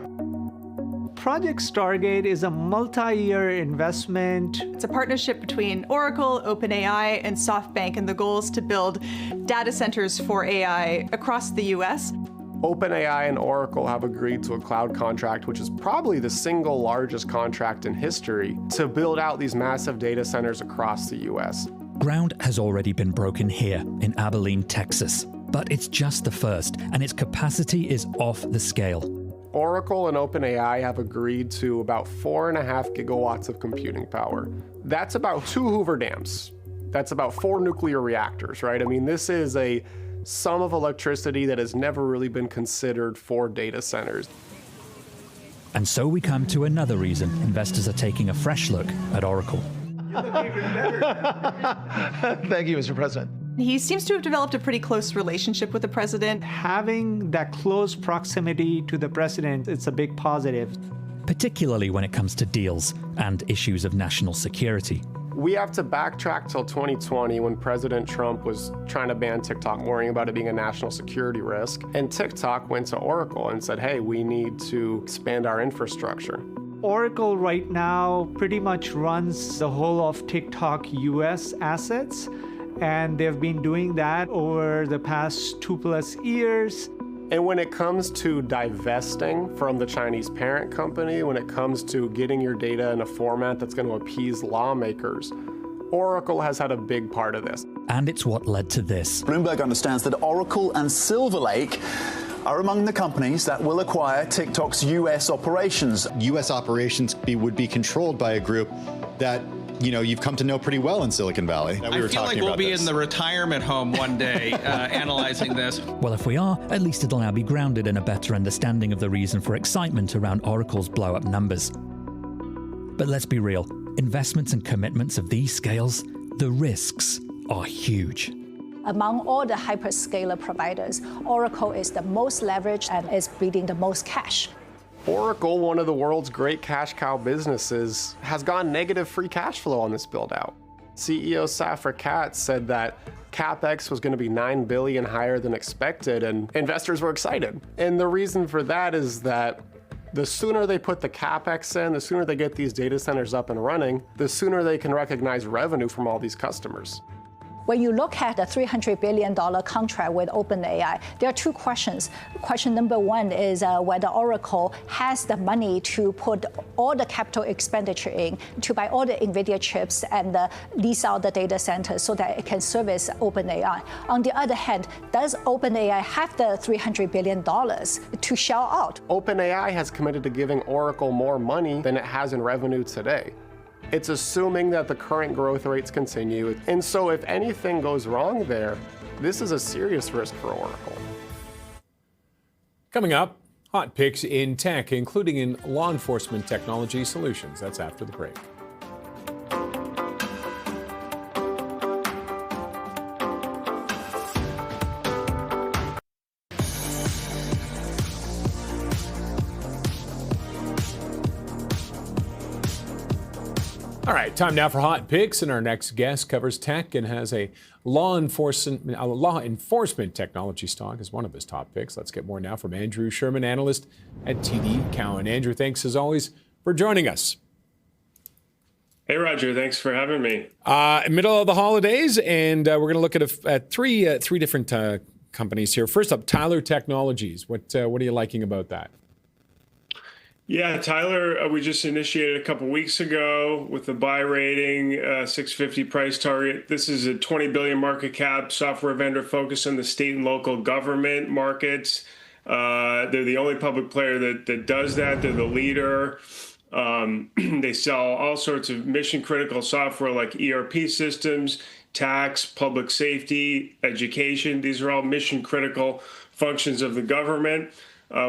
Project Stargate is a multi-year investment. It's a partnership between Oracle, OpenAI, and SoftBank, and the goal is to build data centers for AI across the US. OpenAI and Oracle have agreed to a cloud contract, which is probably the single largest contract in history, to build out these massive data centers across the US. Ground has already been broken here in Abilene, Texas. But it's just the first, and its capacity is off the scale. Oracle and OpenAI have agreed to about 4.5 gigawatts of computing power. That's about 2 Hoover dams. That's about 4 nuclear reactors, right? I mean, this is a sum of electricity that has never really been considered for data centers. And so we come to another reason investors are taking a fresh look at Oracle. Thank you, Mr. President. He seems to have developed a pretty close relationship with the president. Having that close proximity to the president, it's a big positive. Particularly when it comes to deals and issues of national security. We have to backtrack till 2020 when President Trump was trying to ban TikTok, worrying about it being a national security risk. And TikTok went to Oracle and said, hey, we need to expand our infrastructure. Oracle right now pretty much runs the whole of TikTok US assets, and they've been doing that over the past 2+ years. And when it comes to divesting from the Chinese parent company, when it comes to getting your data in a format that's going to appease lawmakers, Oracle has had a big part of this. And it's what led to this. Bloomberg understands that Oracle and Silver Lake are among the companies that will acquire TikTok's U.S. operations. U.S. operations would be controlled by a group that you've come to know pretty well in Silicon Valley. I feel like we'll be in the retirement home one day analyzing this. Well, if we are, at least it'll now be grounded in a better understanding of the reason for excitement around Oracle's blow-up numbers. But let's be real, investments and commitments of these scales, the risks are huge. Among all the hyperscaler providers, Oracle is the most leveraged and is bleeding the most cash. Oracle, one of the world's great cash cow businesses, has gone negative free cash flow on this build out. CEO Safra Catz said that CapEx was going to be $9 billion higher than expected, and investors were excited. And the reason for that is that the sooner they put the CapEx in, the sooner they get these data centers up and running, the sooner they can recognize revenue from all these customers. When you look at the $300 billion contract with OpenAI, there are 2 questions. Question number 1 is whether Oracle has the money to put all the capital expenditure in to buy all the NVIDIA chips and lease out the data centers so that it can service OpenAI. On the other hand, does OpenAI have the $300 billion to shell out? OpenAI has committed to giving Oracle more money than it has in revenue today. It's assuming that the current growth rates continue. And so if anything goes wrong there, this is a serious risk for Oracle. Coming up, hot picks in tech, including in law enforcement technology solutions. That's after the break. All right, time now for hot picks, and our next guest covers tech and has a law enforcement technology stock as one of his top picks. Let's get more now from Andrew Sherman, analyst at TD Cowen. Andrew, thanks as always for joining us. Hey, Roger, thanks for having me. Middle of the holidays, and we're going to look at three different companies here. First up, Tyler Technologies. What are you liking about that? Yeah, Tyler, we just initiated a couple weeks ago with the buy rating, 650 price target. This is a 20 billion market cap software vendor focused on the state and local government markets. They're the only public player that does that. They're the leader. They sell all sorts of mission critical software like ERP systems, tax, public safety, education. These are all mission critical functions of the government.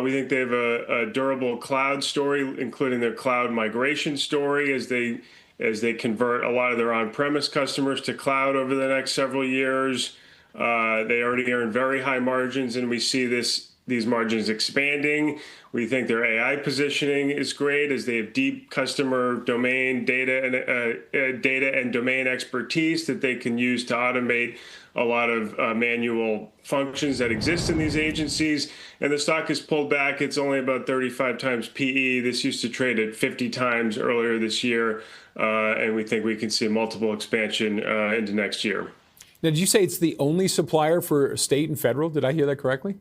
We think they have a durable cloud story, including their cloud migration story as they convert a lot of their on-premise customers to cloud over the next several years. They already earn very high margins, and we see these margins expanding. We think their AI positioning is great as they have deep customer domain data and domain expertise that they can use to automate a lot of manual functions that exist in these agencies. And the stock has pulled back. It's only about 35 times PE. This used to trade at 50 times earlier this year. And we think we can see multiple expansion into next year. Now, did you say it's the only supplier for state and federal? Did I hear that correctly?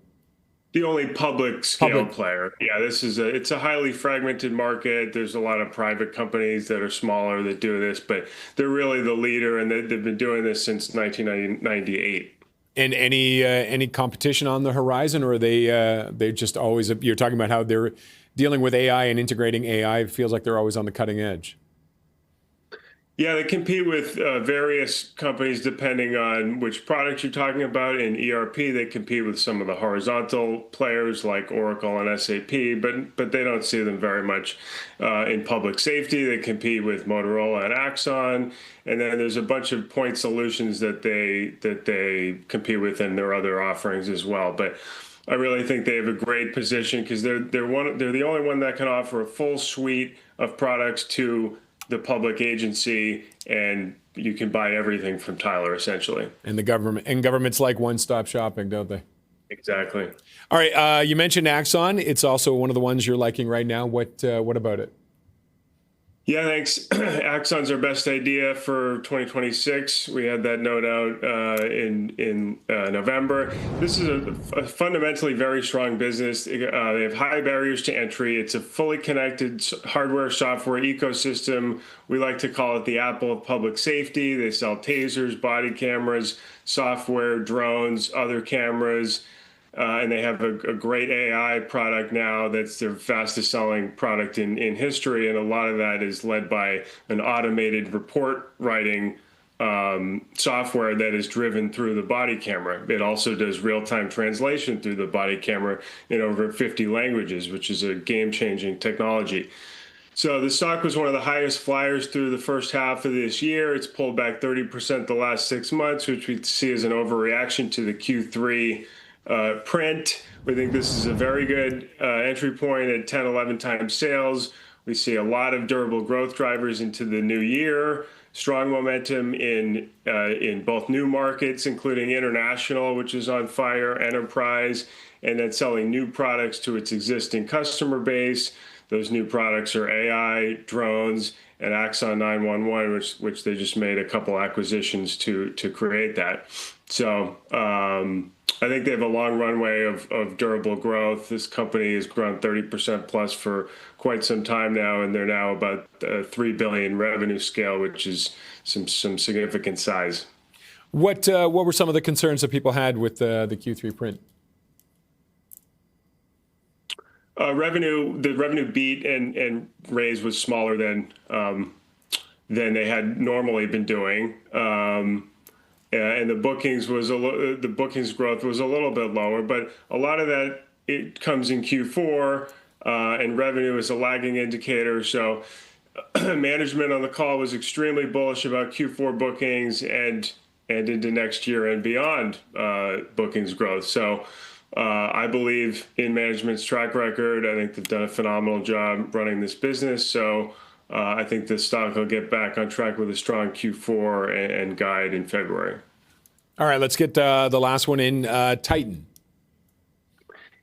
The only public scale player. Yeah, it's a highly fragmented market. There's a lot of private companies that are smaller that do this, but they're really the leader, and they've been doing this since 1998. And any competition on the horizon, or are they just always? You're talking about how they're dealing with AI and integrating AI. It feels like they're always on the cutting edge. Yeah, they compete with various companies depending on which product you're talking about. In ERP, they compete with some of the horizontal players like Oracle and SAP, but they don't see them very much. In public safety, they compete with Motorola and Axon, and then there's a bunch of point solutions that they compete with in their other offerings as well. But I really think they have a great position because they're the only one that can offer a full suite of products to the public agency, and you can buy everything from Tyler essentially. And governments like one-stop shopping, don't they? Exactly. All right. You mentioned Axon. It's also one of the ones you're liking right now. What about it? Yeah, thanks. Axon's our best idea for 2026. We had that note out in November. This is a fundamentally very strong business. They have high barriers to entry. It's a fully connected hardware software ecosystem. We like to call it the Apple of public safety. They sell tasers, body cameras, software, drones, other cameras. And they have a great AI product now that's their fastest selling product in history. And a lot of that is led by an automated report writing software that is driven through the body camera. It also does real-time translation through the body camera in over 50 languages, which is a game-changing technology. So the stock was one of the highest flyers through the first half of this year. It's pulled back 30% the last 6 months, which we see as an overreaction to the Q3 print. We think this is a very good entry point at 10, 11 times sales. We see a lot of durable growth drivers into the new year. Strong momentum in both new markets, including international, which is on fire, enterprise, and then selling new products to its existing customer base. Those new products are AI, drones, and Axon 911, which they just made a couple acquisitions to create that. So I think they have a long runway of durable growth. This company has grown 30% plus for quite some time now, and they're now about $3 billion revenue scale, which is some significant size. What were some of the concerns that people had with the Q3 print? The revenue beat and raise was smaller than they had normally been doing. And the bookings growth was a little bit lower, but a lot of that it comes in Q4, and revenue is a lagging indicator. So management on the call was extremely bullish about Q4 bookings and into next year and beyond bookings growth. So I believe in management's track record. I think they've done a phenomenal job running this business. So I think the stock will get back on track with a strong Q4 and guide in February. All right, let's get the last one in. Titan.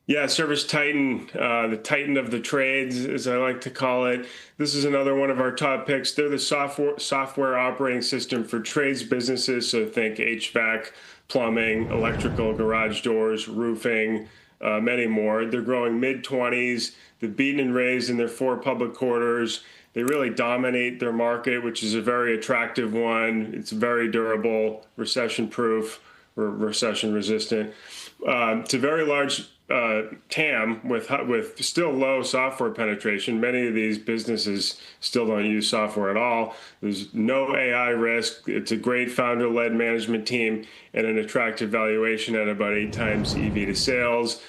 Yeah, Service Titan, the Titan of the trades, as I like to call it. This is another one of our top picks. They're the software operating system for trades businesses. So think HVAC, plumbing, electrical, garage doors, roofing, many more. They're growing mid-20s. They've beaten and raised in their 4 public quarters. They really dominate their market, which is a very attractive one. It's very durable, recession-proof, or recession-resistant. It's a very large TAM with still low software penetration. Many of these businesses still don't use software at all. There's no AI risk. It's a great founder-led management team and an attractive valuation at about 8 times EV to sales.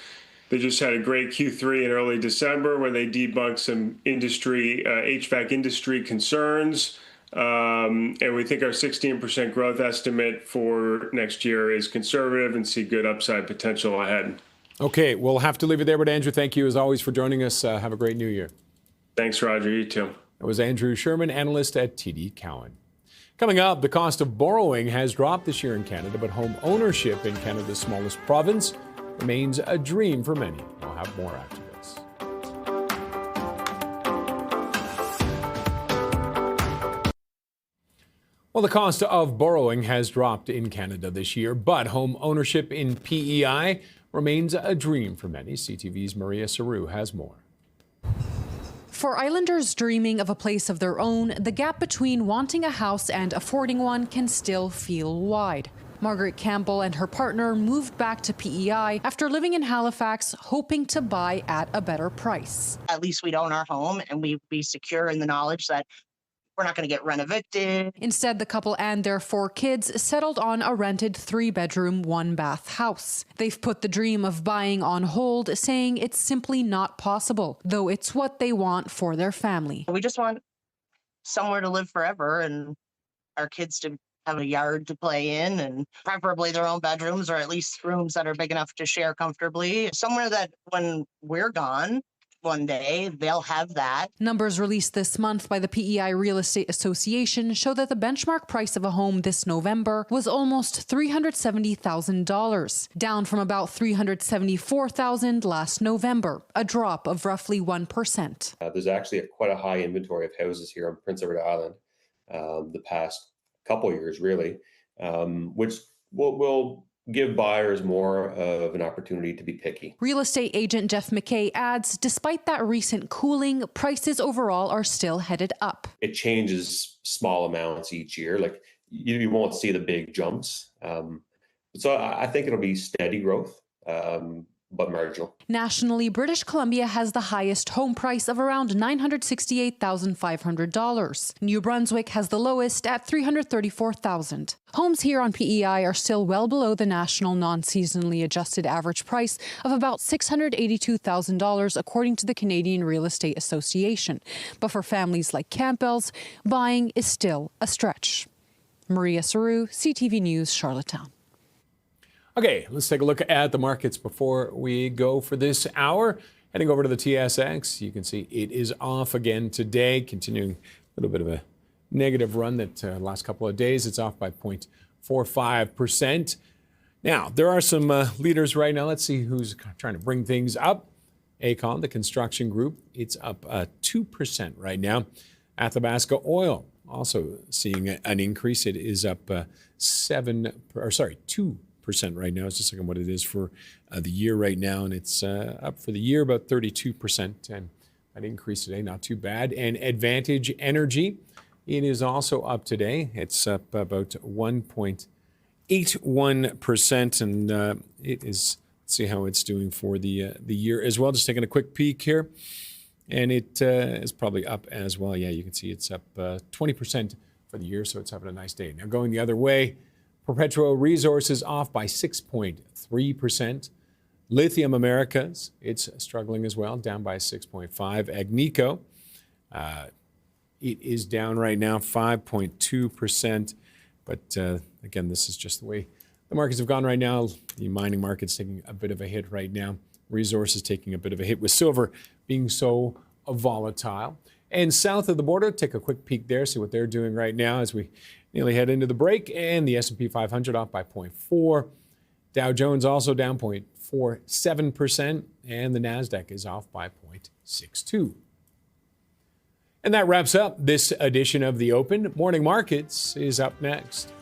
They just had a great Q3 in early December where they debunked some HVAC industry concerns. And we think our 16% growth estimate for next year is conservative and see good upside potential ahead. Okay, we'll have to leave it there. But Andrew, thank you as always for joining us. Have a great new year. Thanks, Roger. You too. That was Andrew Sherman, analyst at TD Cowen. Coming up, the cost of borrowing has dropped this year in Canada, but home ownership in Canada's smallest province remains a dream for many. We'll have more after this. Well, the cost of borrowing has dropped in Canada this year, but home ownership in PEI remains a dream for many. CTV's Maria Saru has more. For islanders dreaming of a place of their own, the gap between wanting a house and affording one can still feel wide. Margaret Campbell and her partner moved back to PEI after living in Halifax, hoping to buy at a better price. At least we'd own our home and we'd be secure in the knowledge that we're not going to get rent evicted. Instead, the couple and their 4 kids settled on a rented 3-bedroom, 1-bath house. They've put the dream of buying on hold, saying it's simply not possible, though it's what they want for their family. We just want somewhere to live forever and our kids to have a yard to play in and preferably their own bedrooms or at least rooms that are big enough to share comfortably. Somewhere that when we're gone, one day, they'll have that. Numbers released this month by the PEI Real Estate Association show that the benchmark price of a home this November was almost $370,000, down from about $374,000 last November, a drop of roughly 1%. There's actually quite a high inventory of houses here on Prince Edward Island the past couple of years, really, which will give buyers more of an opportunity to be picky. Real estate agent Jeff McKay adds, despite that recent cooling, prices overall are still headed up. It changes small amounts each year. Like you won't see the big jumps. So I think it'll be steady growth, but marginal. Nationally, British Columbia has the highest home price of around $968,500. New Brunswick has the lowest at $334,000. Homes here on PEI are still well below the national non-seasonally adjusted average price of about $682,000, according to the Canadian Real Estate Association. But for families like Campbell's, buying is still a stretch. Maria Saru, CTV News, Charlottetown. Okay, let's take a look at the markets before we go for this hour. Heading over to the TSX, you can see it is off again today, continuing a little bit of a negative run that last couple of days. It's off by 0.45%. Now, there are some leaders right now. Let's see who's trying to bring things up. Aecon, the construction group, it's up 2% right now. Athabasca Oil also seeing an increase. It is up 2% right now. It's just looking at what it is for the year right now, and it's up for the year about 32%, and an increase today, not too bad. And Advantage Energy, it is also up today. It's up about 1.81%, and it is. Let's see how it's doing for the year as well. Just taking a quick peek here, and it is probably up as well. Yeah, you can see it's up 20% for the year, so it's having a nice day. Now going the other way. Perpetual Resources off by 6.3%. Lithium Americas, it's struggling as well, down by 6.5%. Agnico, it is down right now, 5.2%. But again, this is just the way the markets have gone right now. The mining market's taking a bit of a hit right now. Resources taking a bit of a hit with silver being so volatile. And south of the border, take a quick peek there, see what they're doing right now as we nearly head into the break. And the S&P 500 off by 0.4. Dow Jones also down 0.47%. And the NASDAQ is off by 0.62. And that wraps up this edition of The Open. Morning Markets is up next.